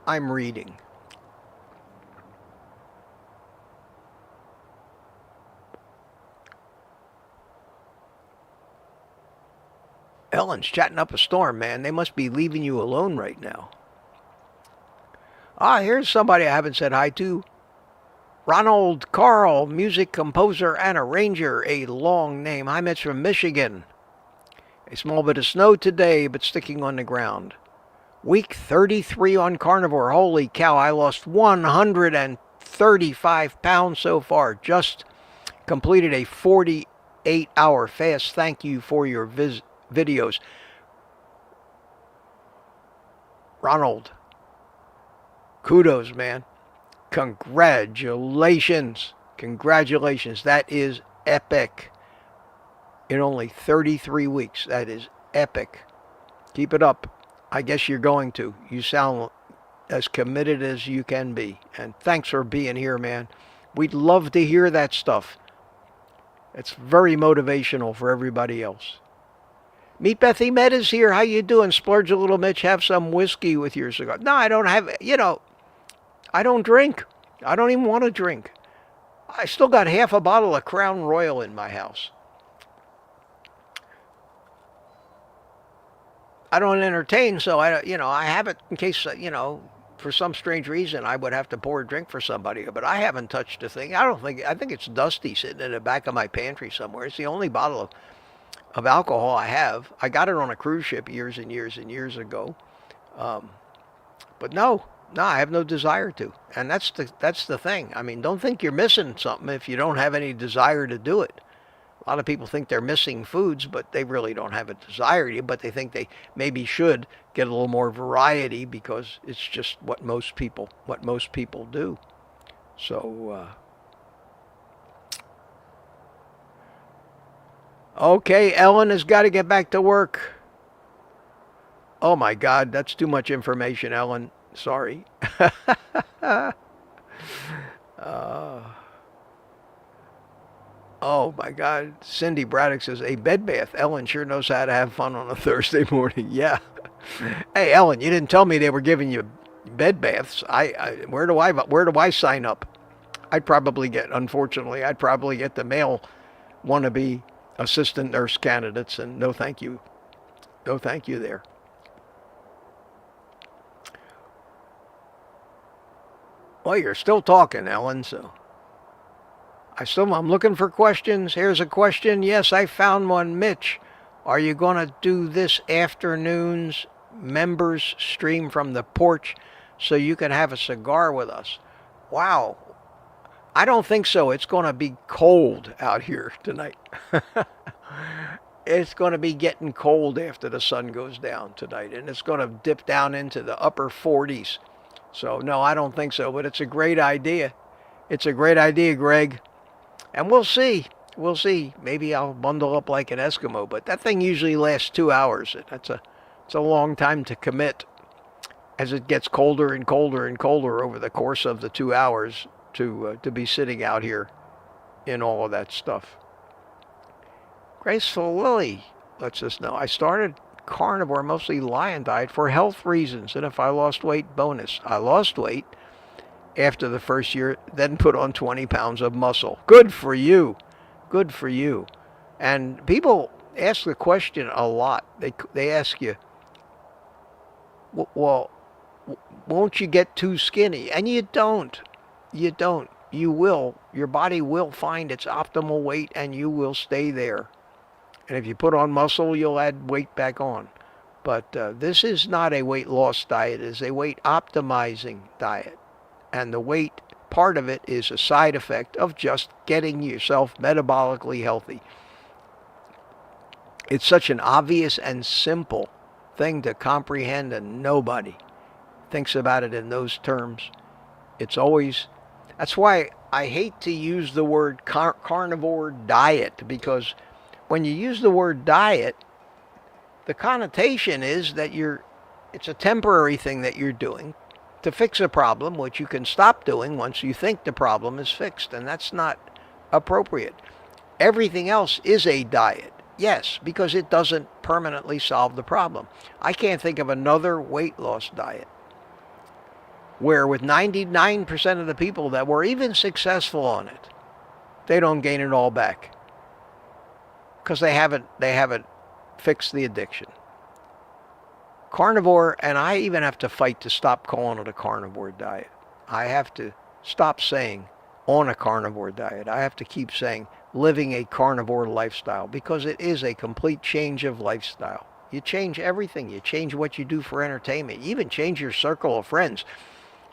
I'm reading. Ellen's chatting up a storm, man. They must be leaving you alone right now. Here's somebody I haven't said hi to. Ronald Carl, music composer and arranger, a long name. Hi, Mitch from Michigan. A small bit of snow today, but sticking on the ground. Week 33 on carnivore. Holy cow, I lost 135 pounds so far. Just completed a 48-hour fast. Thank you for your videos. Ronald, kudos, man. Congratulations. That is epic. In only 33 weeks. That is epic. Keep it up. I guess you're going to. You sound as committed as you can be. And thanks for being here, man. We'd love to hear that stuff. It's very motivational for everybody else. Meet Bethy Med is here. How you doing? Splurge a little, Mitch. Have some whiskey with your cigar. No, I don't have, I don't drink. I don't even want to drink. I still got half a bottle of Crown Royal in my house. I don't entertain, so I have it in case, for some strange reason I would have to pour a drink for somebody, but I haven't touched a thing. I think it's dusty sitting in the back of my pantry somewhere. It's the only bottle of alcohol I have. I got it on a cruise ship years and years and years ago. But no, I have no desire to. And that's the thing. I mean, don't think you're missing something if you don't have any desire to do it. A lot of people think they're missing foods, but they really don't have a desire to, but they think they maybe should get a little more variety because it's just what most people do. So Okay, Ellen has got to get back to work. Oh my God, that's too much information, Ellen. Sorry. uh, oh my God. Cindy Braddock says, a bed bath. Ellen sure knows how to have fun on a Thursday morning. Yeah. Hey, Ellen, you didn't tell me they were giving you bed baths. Where do I sign up? Unfortunately, I'd probably get the male wannabe assistant nurse candidates, and no thank you. No thank you there. Well, you're still talking, Ellen, so I'm looking for questions. Here's a question. Yes, I found one. Mitch, are you going to do this afternoon's members stream from the porch so you can have a cigar with us? Wow. I don't think so. It's going to be cold out here tonight. It's going to be getting cold after the sun goes down tonight, and it's going to dip down into the upper 40s. So, no, I don't think so, but it's a great idea. It's a great idea, Greg. And we'll see. We'll see. Maybe I'll bundle up like an Eskimo, but that thing usually lasts 2 hours. It's a long time to commit as it gets colder and colder and colder over the course of the 2 hours to be sitting out here in all of that stuff. Graceful Lily lets us know. I started carnivore, mostly lion diet for health reasons, and if I lost weight, bonus. I lost weight after the first year, then put on 20 pounds of muscle. Good for you. Good for you. And people ask the question a lot. They ask you, well, won't you get too skinny? And you don't. You don't. You will. Your body will find its optimal weight and you will stay there. And if you put on muscle, you'll add weight back on. But this is not a weight loss diet. It is a weight optimizing diet. And the weight part of it is a side effect of just getting yourself metabolically healthy. It's such an obvious and simple thing to comprehend, and nobody thinks about it in those terms. That's why I hate to use the word carnivore diet, because when you use the word diet, the connotation is that it's a temporary thing that you're doing to fix a problem, which you can stop doing once you think the problem is fixed, and that's not appropriate. Everything else is a diet, yes, because it doesn't permanently solve the problem. I can't think of another weight loss diet where with 99% of the people that were even successful on it, they don't gain it all back because they haven't fixed the addiction. Carnivore, and I even have to fight to stop calling it a carnivore diet. I have to stop saying on a carnivore diet. I have to keep saying living a carnivore lifestyle, because it is a complete change of lifestyle. You change everything. You change what you do for entertainment. You even change your circle of friends.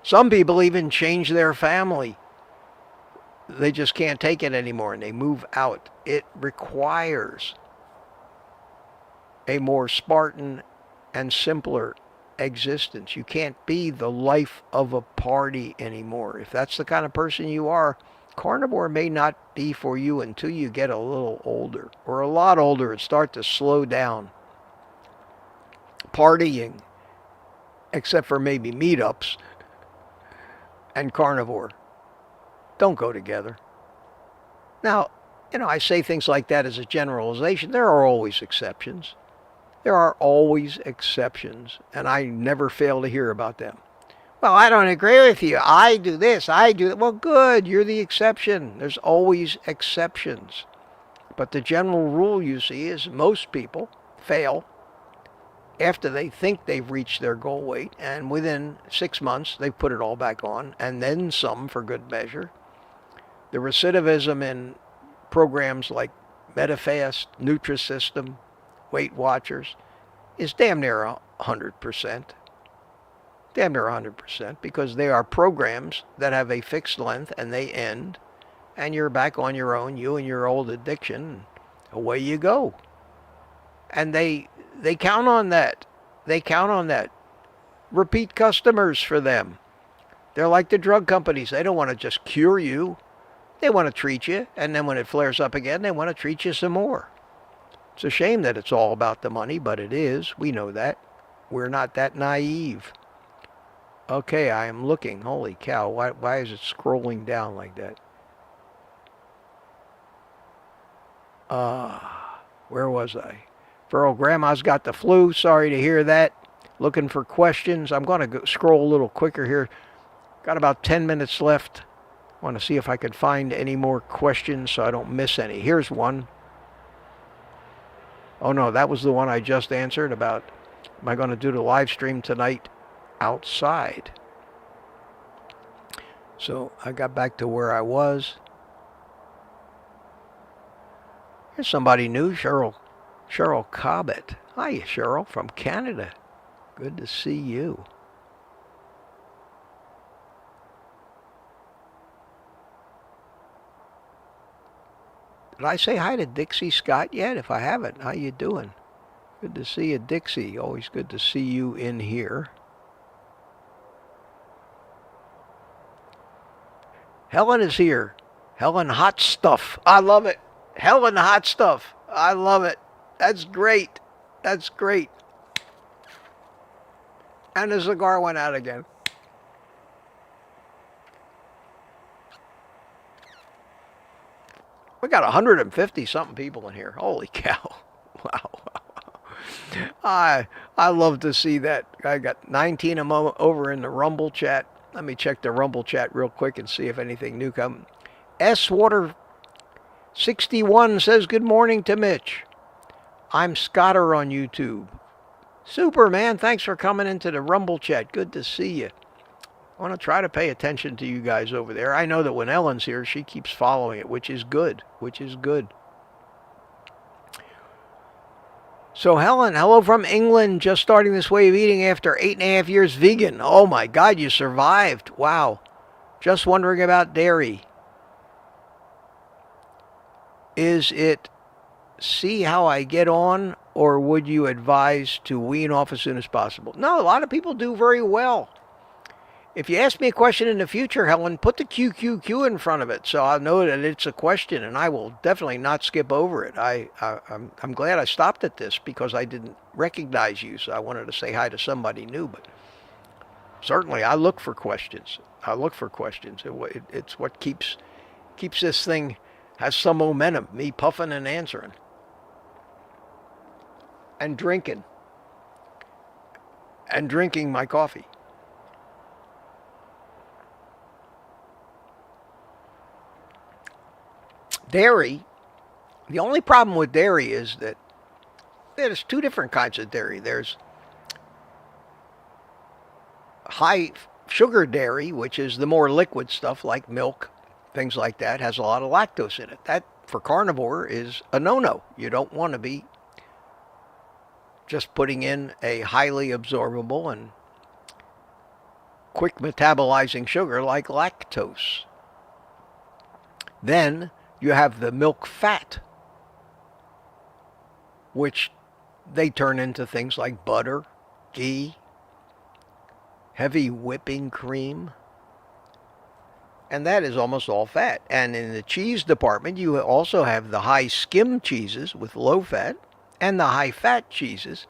Some people even change their family. They just can't take it anymore and they move out. It requires a more Spartan and simpler existence. You can't be the life of a party anymore. If that's the kind of person you are, carnivore may not be for you until you get a little older, or a lot older, and start to slow down. Partying, except for maybe meetups, and carnivore don't go together. Now, I say things like that as a generalization. There are always exceptions. There are always exceptions, and I never fail to hear about them. Well, I don't agree with you. I do this, I do that. Well, good, you're the exception. There's always exceptions. But the general rule, you see, is most people fail after they think they've reached their goal weight, and within 6 months, they've put it all back on, and then some for good measure. The recidivism in programs like MetaFast, Nutrisystem, Weight Watchers is damn near 100%. Damn near 100%, because they are programs that have a fixed length and they end, and you're back on your own, you and your old addiction, away you go. And they count on that. They count on that. Repeat customers for them. They're like the drug companies. They don't want to just cure you. They want to treat you, and then when it flares up again, they want to treat you some more. It's a shame that it's all about the money, but it is. We know that. We're not that naive. Okay, I am looking. Holy cow, why is it scrolling down like that? Where was I? Feral Grandma's got the flu. Sorry to hear that. Looking for questions. I'm going to scroll a little quicker here. Got about 10 minutes left. Want to see if I could find any more questions so I don't miss any. Here's one. Oh no, that was the one I just answered about, am I going to do the live stream tonight outside? So I got back to where I was. Here's somebody new, Cheryl Cobbett. Hi, Cheryl, from Canada. Good to see you. Did I say hi to Dixie Scott yet? If I haven't, how you doing? Good to see you, Dixie. Always good to see you in here. Helen is here. Helen Hot Stuff. I love it. Helen Hot Stuff. I love it. That's great. That's great. And the cigar went out again. We got 150 something people in here. Holy cow. Wow. I love to see that. I got 19 of them over in the Rumble chat. Let me check the Rumble chat real quick and see if anything new comes. S Water 61 says good morning to Mitch. I'm Scotter on YouTube. Super, man. Thanks for coming into the Rumble chat. Good to see you. I want to try to pay attention to you guys over there. I know that when Ellen's here, she keeps following it, which is good. So Helen, hello from England. Just starting this way of eating after 8.5 years vegan. Oh my God, you survived. Wow. Just wondering about dairy. Is it see how I get on, or would you advise to wean off as soon as possible? No, a lot of people do very well. If you ask me a question in the future, Helen, put the QQQ in front of it so I'll know that it's a question, and I will definitely not skip over it. I'm glad I stopped at this because I didn't recognize you, so I wanted to say hi to somebody new. But certainly, I look for questions. It's what keeps this thing has some momentum. Me puffing and answering and drinking my coffee. Dairy, the only problem with dairy is that there's two different kinds of dairy. There's high sugar dairy, which is the more liquid stuff like milk, things like that, has a lot of lactose in it. That, for carnivore, is a no-no. You don't want to be just putting in a highly absorbable and quick metabolizing sugar like lactose. Then you have the milk fat, which they turn into things like butter, ghee, heavy whipping cream, and that is almost all fat. And in the cheese department, you also have the high skim cheeses with low fat and the high fat cheeses.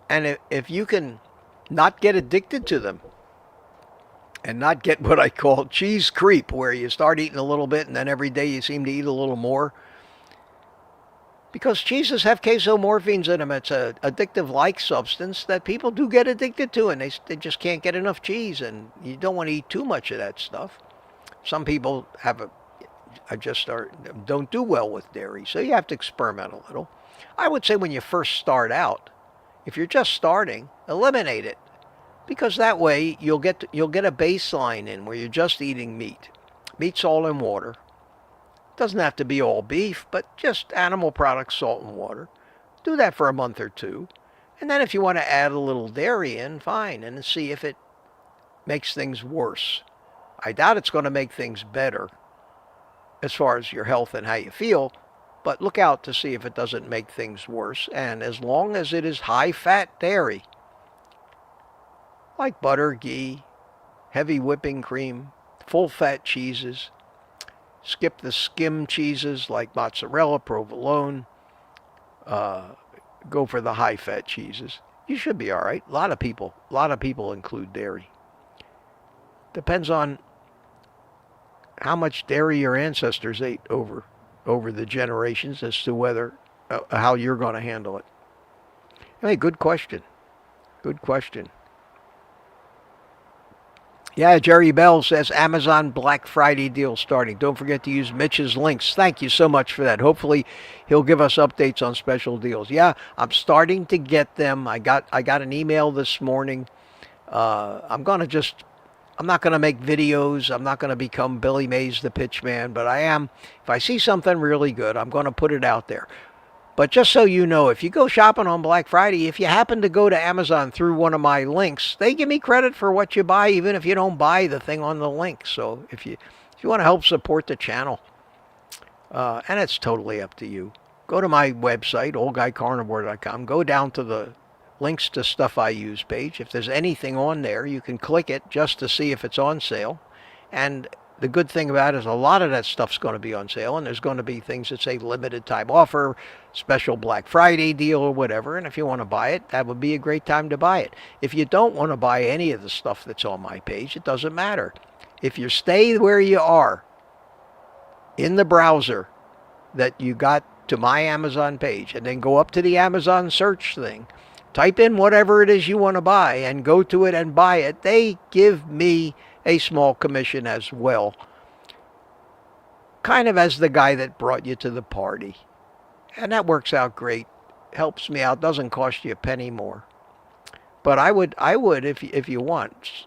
And if you can not get addicted to them, and not get what I call cheese creep, where you start eating a little bit and then every day you seem to eat a little more. Because cheeses have casomorphines in them. It's an addictive-like substance that people do get addicted to, and they just can't get enough cheese, and you don't want to eat too much of that stuff. Some people don't do well with dairy, so you have to experiment a little. I would say when you first start out, if you're just starting, eliminate it. Because that way you'll get a baseline in where you're just eating meat. Meat's all in water. Doesn't have to be all beef, but just animal products, salt and water. Do that for a month or two. And then if you want to add a little dairy in, fine, and see if it makes things worse. I doubt it's going to make things better as far as your health and how you feel, but look out to see if it doesn't make things worse. And as long as it is high-fat dairy, like butter, ghee, heavy whipping cream, full-fat cheeses. Skip the skim cheeses like mozzarella, provolone, go for the high-fat cheeses. You should be all right. A lot of people include dairy. Depends on how much dairy your ancestors ate over the generations as to whether how you're going to handle it. Hey, good question. Good question. Yeah, Jerry Bell says Amazon Black Friday deal starting. Don't forget to use Mitch's links. Thank you so much for that. Hopefully, he'll give us updates on special deals. Yeah, I'm starting to get them. I got an email this morning. I'm not gonna make videos. I'm not gonna become Billy Mays the pitch man, but I am. If I see something really good, I'm gonna put it out there. But just so you know, if you go shopping on Black Friday, if you happen to go to Amazon through one of my links, they give me credit for what you buy, even if you don't buy the thing on the link. So if you want to help support the channel, and it's totally up to you, go to my website, oldguycarnivore.com, go down to the links to stuff I use page. If there's anything on there, you can click it just to see if it's on sale. And the good thing about it is a lot of that stuff's going to be on sale, and there's going to be things that say limited time offer, special Black Friday deal, or whatever. And if you want to buy it, that would be a great time to buy it. If you don't want to buy any of the stuff that's on my page, it doesn't matter. If you stay where you are in the browser that you got to my Amazon page, and then go up to the Amazon search thing, type in whatever it is you want to buy and go to it and buy it, they give me a small commission as well. Kind of as the guy that brought you to the party. And that works out great. Helps me out. Doesn't cost you a penny more. But I would if you want.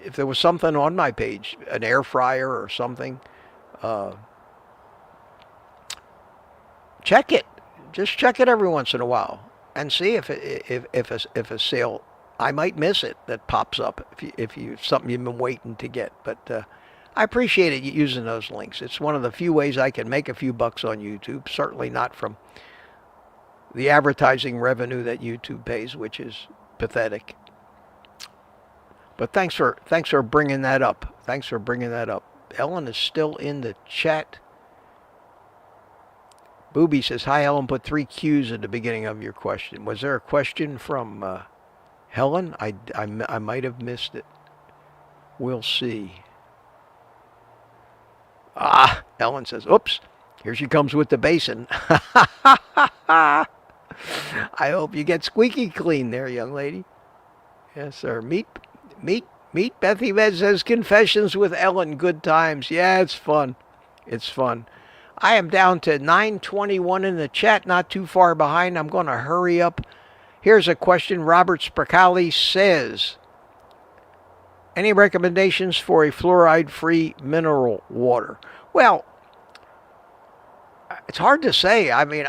If there was something on my page, an air fryer or something, check it. Just check it every once in a while and see if a sale, I might miss it, that pops up if you something you've been waiting to get. But I appreciate it using those links. It's one of the few ways I can make a few bucks on YouTube. Certainly not from the advertising revenue that YouTube pays, which is pathetic. But thanks for bringing that up. Thanks for bringing that up. Ellen is still in the chat. Booby says, hi, Ellen, put 3 Q's at the beginning of your question. Was there a question from Helen? I might have missed it. We'll see. Ellen says, oops, here she comes with the basin. I hope you get squeaky clean there, young lady. Yes, sir. Meet Bethy Med says, confessions with Ellen, good times. Yeah, it's fun. It's fun. I am down to 9:21 in the chat, not too far behind. I'm going to hurry up. Here's a question. Robert Spracali says, any recommendations for a fluoride-free mineral water? Well, it's hard to say. I mean,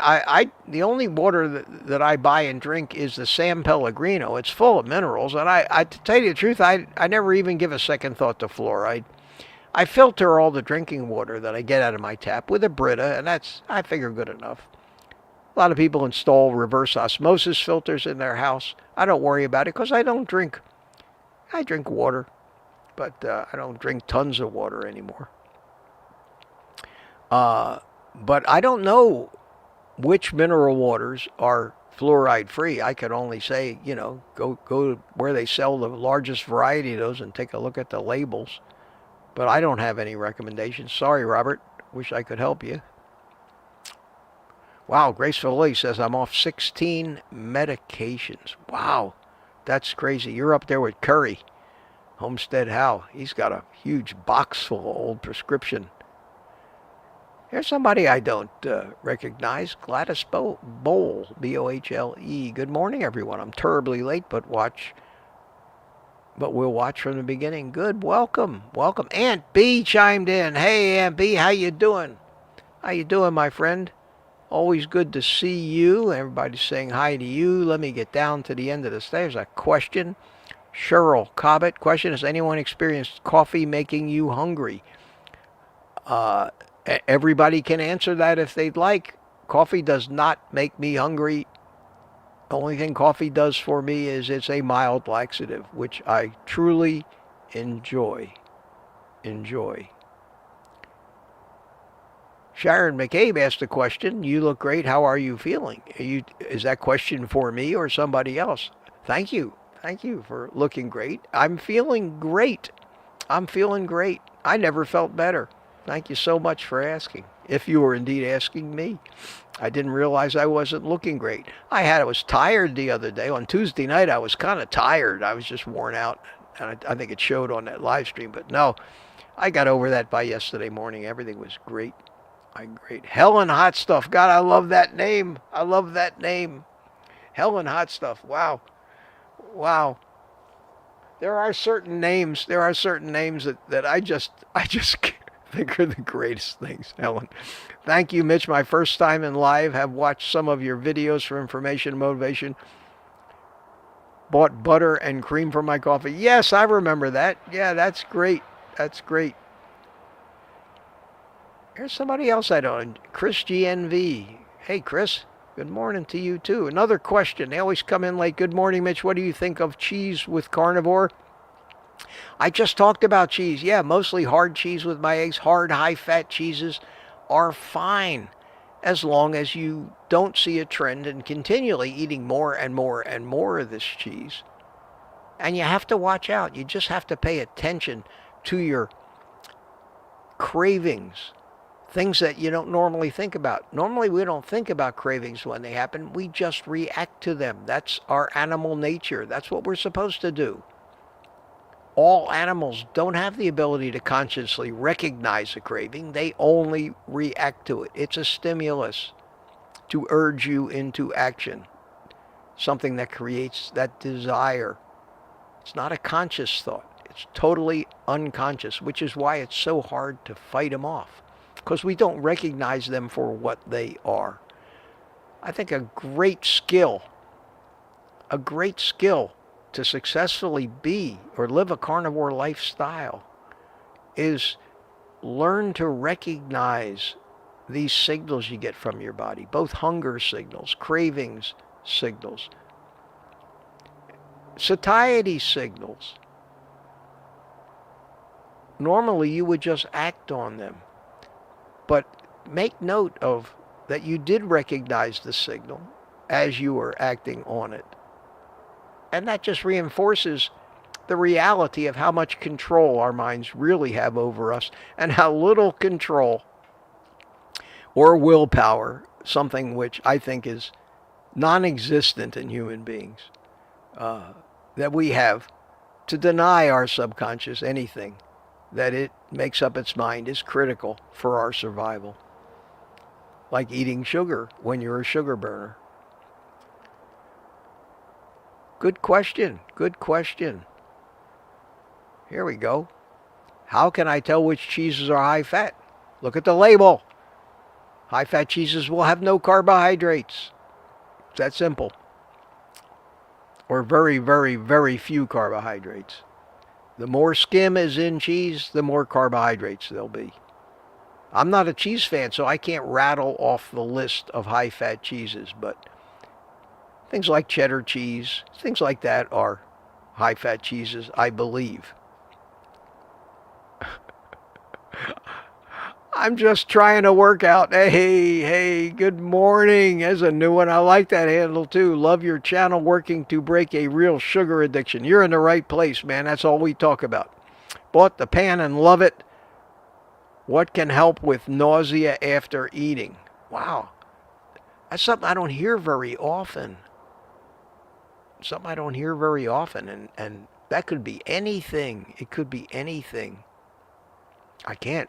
the only water that I buy and drink is the San Pellegrino. It's full of minerals, and to tell you the truth, I never even give a second thought to fluoride. I filter all the drinking water that I get out of my tap with a Brita, and that's, I figure, good enough. A lot of people install reverse osmosis filters in their house. I don't worry about it because I don't drink. I drink water, but I don't drink tons of water anymore. But I don't know which mineral waters are fluoride free. I could only say, go where they sell the largest variety of those and take a look at the labels. But I don't have any recommendations. Sorry, Robert. Wish I could help you. Wow, Graceful Lily says I'm off 16 medications. Wow, that's crazy. You're up there with Curry. Homestead Hal. He's got a huge box full of old prescription. Here's somebody I don't recognize. Gladys Bowl, B-O-H-L-E. Good morning, everyone. I'm terribly late, but we'll watch from the beginning. Good. Welcome. Aunt B chimed in. Hey, Aunt B, how you doing? How you doing, my friend? Always good to see you. Everybody's saying hi to you. Let me get down to the end of this. There's a question. Cheryl Cobbett. Question, has anyone experienced coffee making you hungry? Everybody can answer that if they'd like. Coffee does not make me hungry. The only thing coffee does for me is it's a mild laxative, which I truly enjoy. Sharon McCabe asked a question. You look great. How are you feeling? Is that question for me or somebody else? Thank you. Thank you for looking great. I'm feeling great. I'm feeling great. I never felt better. Thank you so much for asking. If you were indeed asking me, I didn't realize I wasn't looking great. I was tired the other day. On Tuesday night, I was kind of tired. I was just worn out. And I think it showed on that live stream. But no, I got over that by yesterday morning. Everything was great. Great. Helen Hot Stuff. God, I love that name. I love that name. Helen Hot Stuff. Wow. Wow. There are certain names that I just think are the greatest things, Helen. Thank you, Mitch. My first time in live. Have watched some of your videos for information and motivation. Bought butter and cream for my coffee. Yes, I remember that. Yeah, that's great. That's great. Here's somebody else I don't. Chris GNV. Hey, Chris. Good morning to you, too. Another question. They always come in late. Good morning, Mitch. What do you think of cheese with carnivore? I just talked about cheese. Yeah, mostly hard cheese with my eggs. Hard, high-fat cheeses are fine as long as you don't see a trend in continually eating more and more and more of this cheese. And you have to watch out. You just have to pay attention to your cravings. Things that you don't normally think about. Normally we don't think about cravings when they happen. We just react to them. That's our animal nature. That's what we're supposed to do. All animals don't have the ability to consciously recognize a craving. They only react to it. It's a stimulus to urge you into action. Something that creates that desire. It's not a conscious thought. It's totally unconscious, which is why it's so hard to fight them off. Because we don't recognize them for what they are. I think a great skill to successfully be or live a carnivore lifestyle is learn to recognize these signals you get from your body, both hunger signals, cravings signals, satiety signals. Normally you would just act on them. But make note of that you did recognize the signal as you were acting on it. And that just reinforces the reality of how much control our minds really have over us and how little control or willpower, something which I think is non-existent in human beings, that we have to deny our subconscious anything that it makes up its mind is critical for our survival. Like eating sugar when you're a sugar burner. Good question. Good question. Here we go. How can I tell which cheeses are high fat? Look at the label. High fat cheeses will have no carbohydrates. It's that simple. Or very, very, very few carbohydrates. The more skim is in cheese, the more carbohydrates there'll be. I'm not a cheese fan, so I can't rattle off the list of high-fat cheeses, but things like cheddar cheese, things like that are high-fat cheeses, I believe. I'm just trying to work out. Hey, good morning. There's a new one. I like that handle too. Love your channel, working to break a real sugar addiction. You're in the right place, man. That's all we talk about. Bought the pan and love it. What can help with nausea after eating? Wow. That's something I don't hear very often. And that could be anything. It could be anything. I can't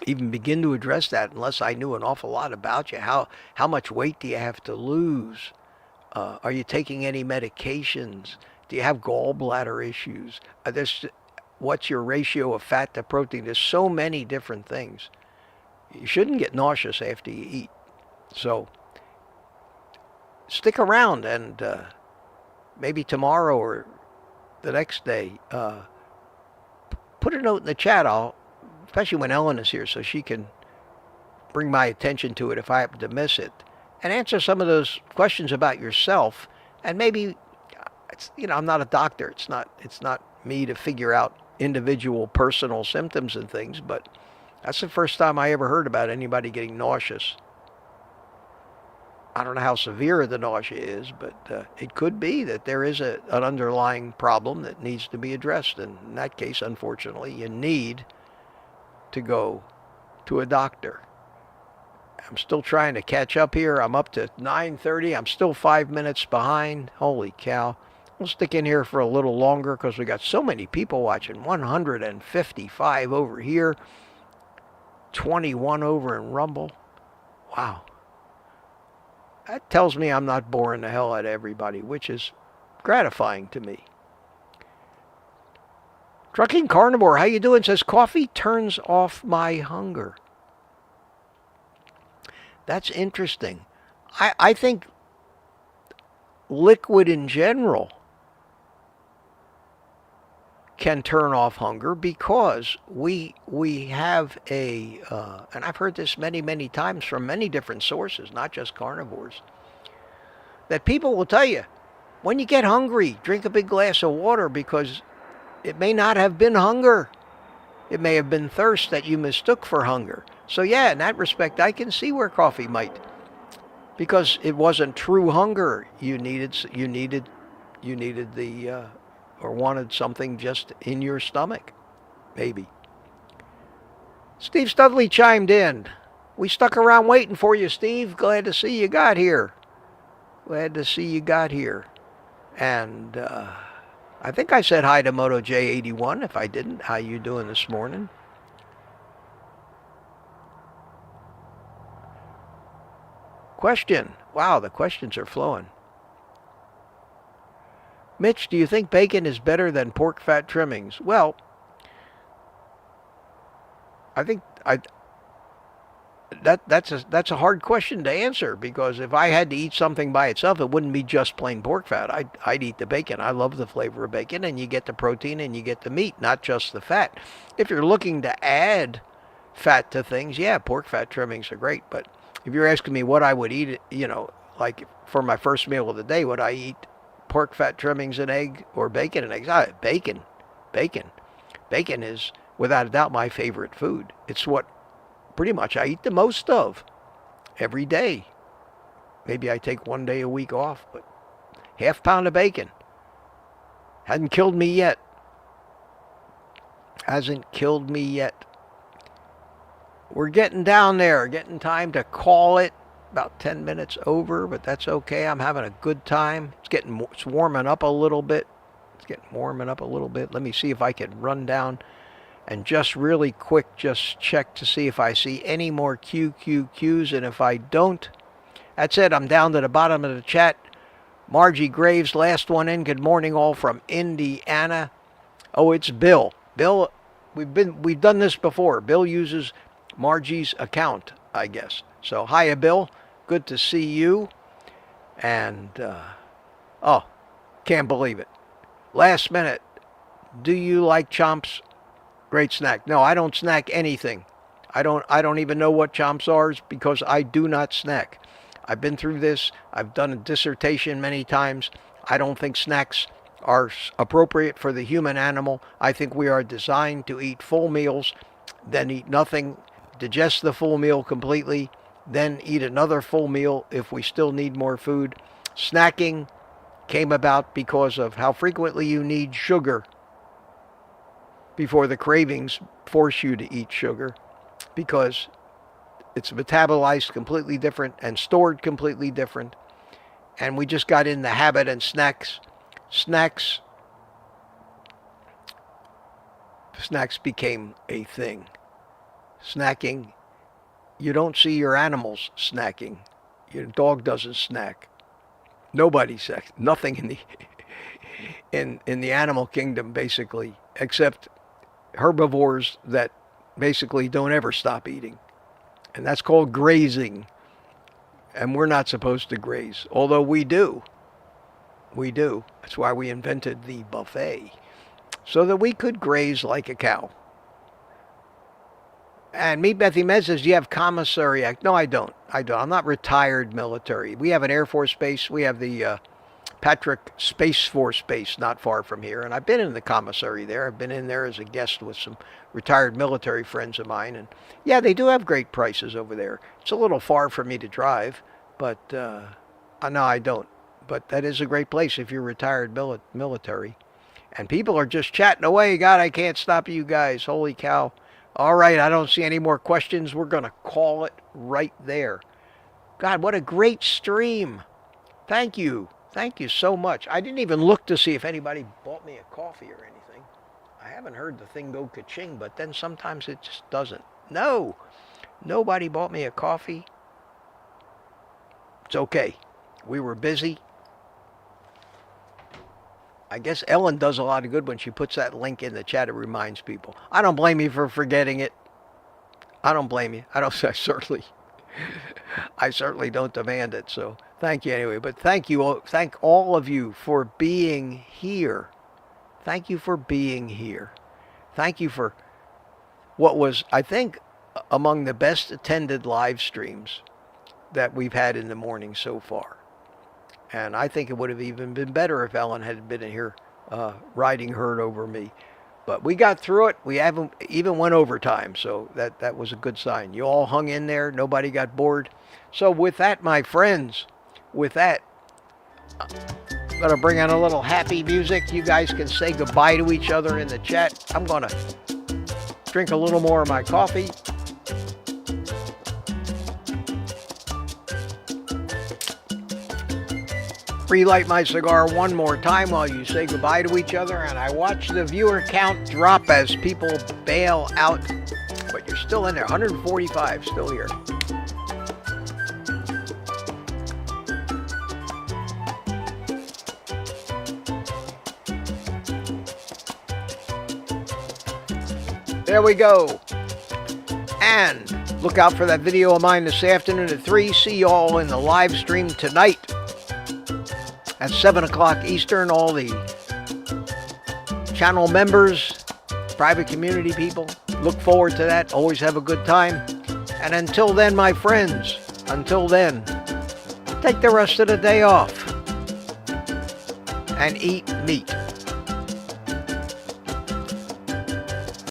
even begin to address that unless I knew an awful lot about you. How much weight do you have to lose? Are you taking any medications? Do you have gallbladder issues? What's your ratio of fat to protein? There's so many different things. You shouldn't get nauseous after you eat. So stick around and maybe tomorrow or the next day, put a note in the chat. Especially when Ellen is here, so she can bring my attention to it if I happen to miss it, and answer some of those questions about yourself. And maybe, I'm not a doctor. It's not me to figure out individual personal symptoms and things, but That's the first time I ever heard about anybody getting nauseous. I don't know how severe the nausea is, but it could be that there is an underlying problem that needs to be addressed. And in that case, unfortunately, you need to go to a doctor. I'm still trying to catch up here. I'm up to 9:30. I'm still 5 minutes behind. Holy cow. We'll stick in here for a little longer because we got so many people watching. 155 over here, 21 over in Rumble. Wow. That tells me I'm not boring the hell out of everybody, which is gratifying to me. Trucking Carnivore, how you doing? Says coffee turns off my hunger. That's interesting. I think liquid in general can turn off hunger because we have and I've heard this many times from many different sources, not just carnivores, that people will tell you, when you get hungry, drink a big glass of water because it may not have been hunger. It may have been thirst that you mistook for hunger. So yeah, in that respect, I can see where coffee might, because it wasn't true hunger. You needed the or wanted something just in your stomach, maybe. Steve Studley chimed in. We stuck around waiting for you, Steve. Glad to see you got here. Glad to see you got here. And I think I said hi to Moto J81. If I didn't, how you doing this morning? Question. Wow, the questions are flowing. Mitch, do you think bacon is better than pork fat trimmings? Well, I think that's a hard question to answer, because if I had to eat something by itself, it wouldn't be just plain pork fat. I'd eat the bacon. I love the flavor of bacon, and you get the protein and you get the meat, not just the fat. If you're looking to add fat to things, yeah, pork fat trimmings are great. But if you're asking me what I would eat, like for my first meal of the day, would I eat pork fat trimmings and egg or bacon and eggs? Bacon. Bacon is without a doubt my favorite food. It's what pretty much I eat the most of every day. Maybe I take one day a week off, but half pound of bacon. Hasn't killed me yet. We're getting down there, getting time to call it. About 10 minutes over, but that's okay. I'm having a good time. It's warming up a little bit. Let me see if I can run down and just really quick just check to see if I see any more QQQs, and if I don't, that's it. I'm down to the bottom of the chat. Margie Graves, last one in. Good morning, all from Indiana. Oh, it's Bill. Bill, we've done this before. Bill uses Margie's account, I guess. So, hiya, Bill. Good to see you. And, can't believe it. Last minute. Do you like Chomps? Great snack. No, I don't snack anything. I don't even know what Chomps are, because I do not snack. I've been through this. I've done a dissertation many times. I don't think snacks are appropriate for the human animal. I think we are designed to eat full meals, then eat nothing, digest the full meal completely, then eat another full meal if we still need more food. Snacking came about because of how frequently you need sugar before the cravings force you to eat sugar, because it's metabolized completely different and stored completely different. And we just got in the habit, and snacks became a thing. Snacking. You don't see your animals snacking. Your dog doesn't snack. Nobody snacks. Nothing in the animal kingdom, basically, except herbivores that basically don't ever stop eating. And that's called grazing. And we're not supposed to graze, although we do. We do. That's why we invented the buffet, so that we could graze like a cow. And Meet Bethy Med says, do you have commissary act? No, I don't. I'm not retired military. We have an Air Force base. We have the Patrick Space Force Base, not far from here. And I've been in the commissary there. I've been in there as a guest with some retired military friends of mine. And yeah, they do have great prices over there. It's a little far for me to drive, but no, I don't. But that is a great place if you're retired military. And people are just chatting away. God, I can't stop you guys. Holy cow. All right, I don't see any more questions. We're going to call it right there. God, what a great stream. Thank you. Thank you so much. I didn't even look to see if anybody bought me a coffee or anything. I haven't heard the thing go ka-ching, but then sometimes it just doesn't. No, nobody bought me a coffee. It's okay. We were busy. I guess Ellen does a lot of good when she puts that link in the chat. It reminds people. I don't blame you for forgetting it. I don't blame you. I certainly don't demand it. So thank you anyway. But thank you. Thank all of you for being here. Thank you for being here. Thank you for what was, I think, among the best attended live streams that we've had in the morning so far. And I think it would have even been better if Ellen had been in here riding herd over me. But we got through it. We haven't even went overtime, so that was a good sign. You all hung in there. Nobody got bored. So with that, my friends, with that, I'm going to bring on a little happy music. You guys can say goodbye to each other in the chat. I'm going to drink a little more of my coffee. Relight my cigar one more time while you say goodbye to each other, and I watch the viewer count drop as people bail out, but you're still in there. 145 still here. There we go. And look out for that video of mine this afternoon at 3. See you all in the live stream tonight at 7 o'clock Eastern. All the channel members, private community people, look forward to that. Always have a good time. And until then, my friends, until then, take the rest of the day off and eat meat.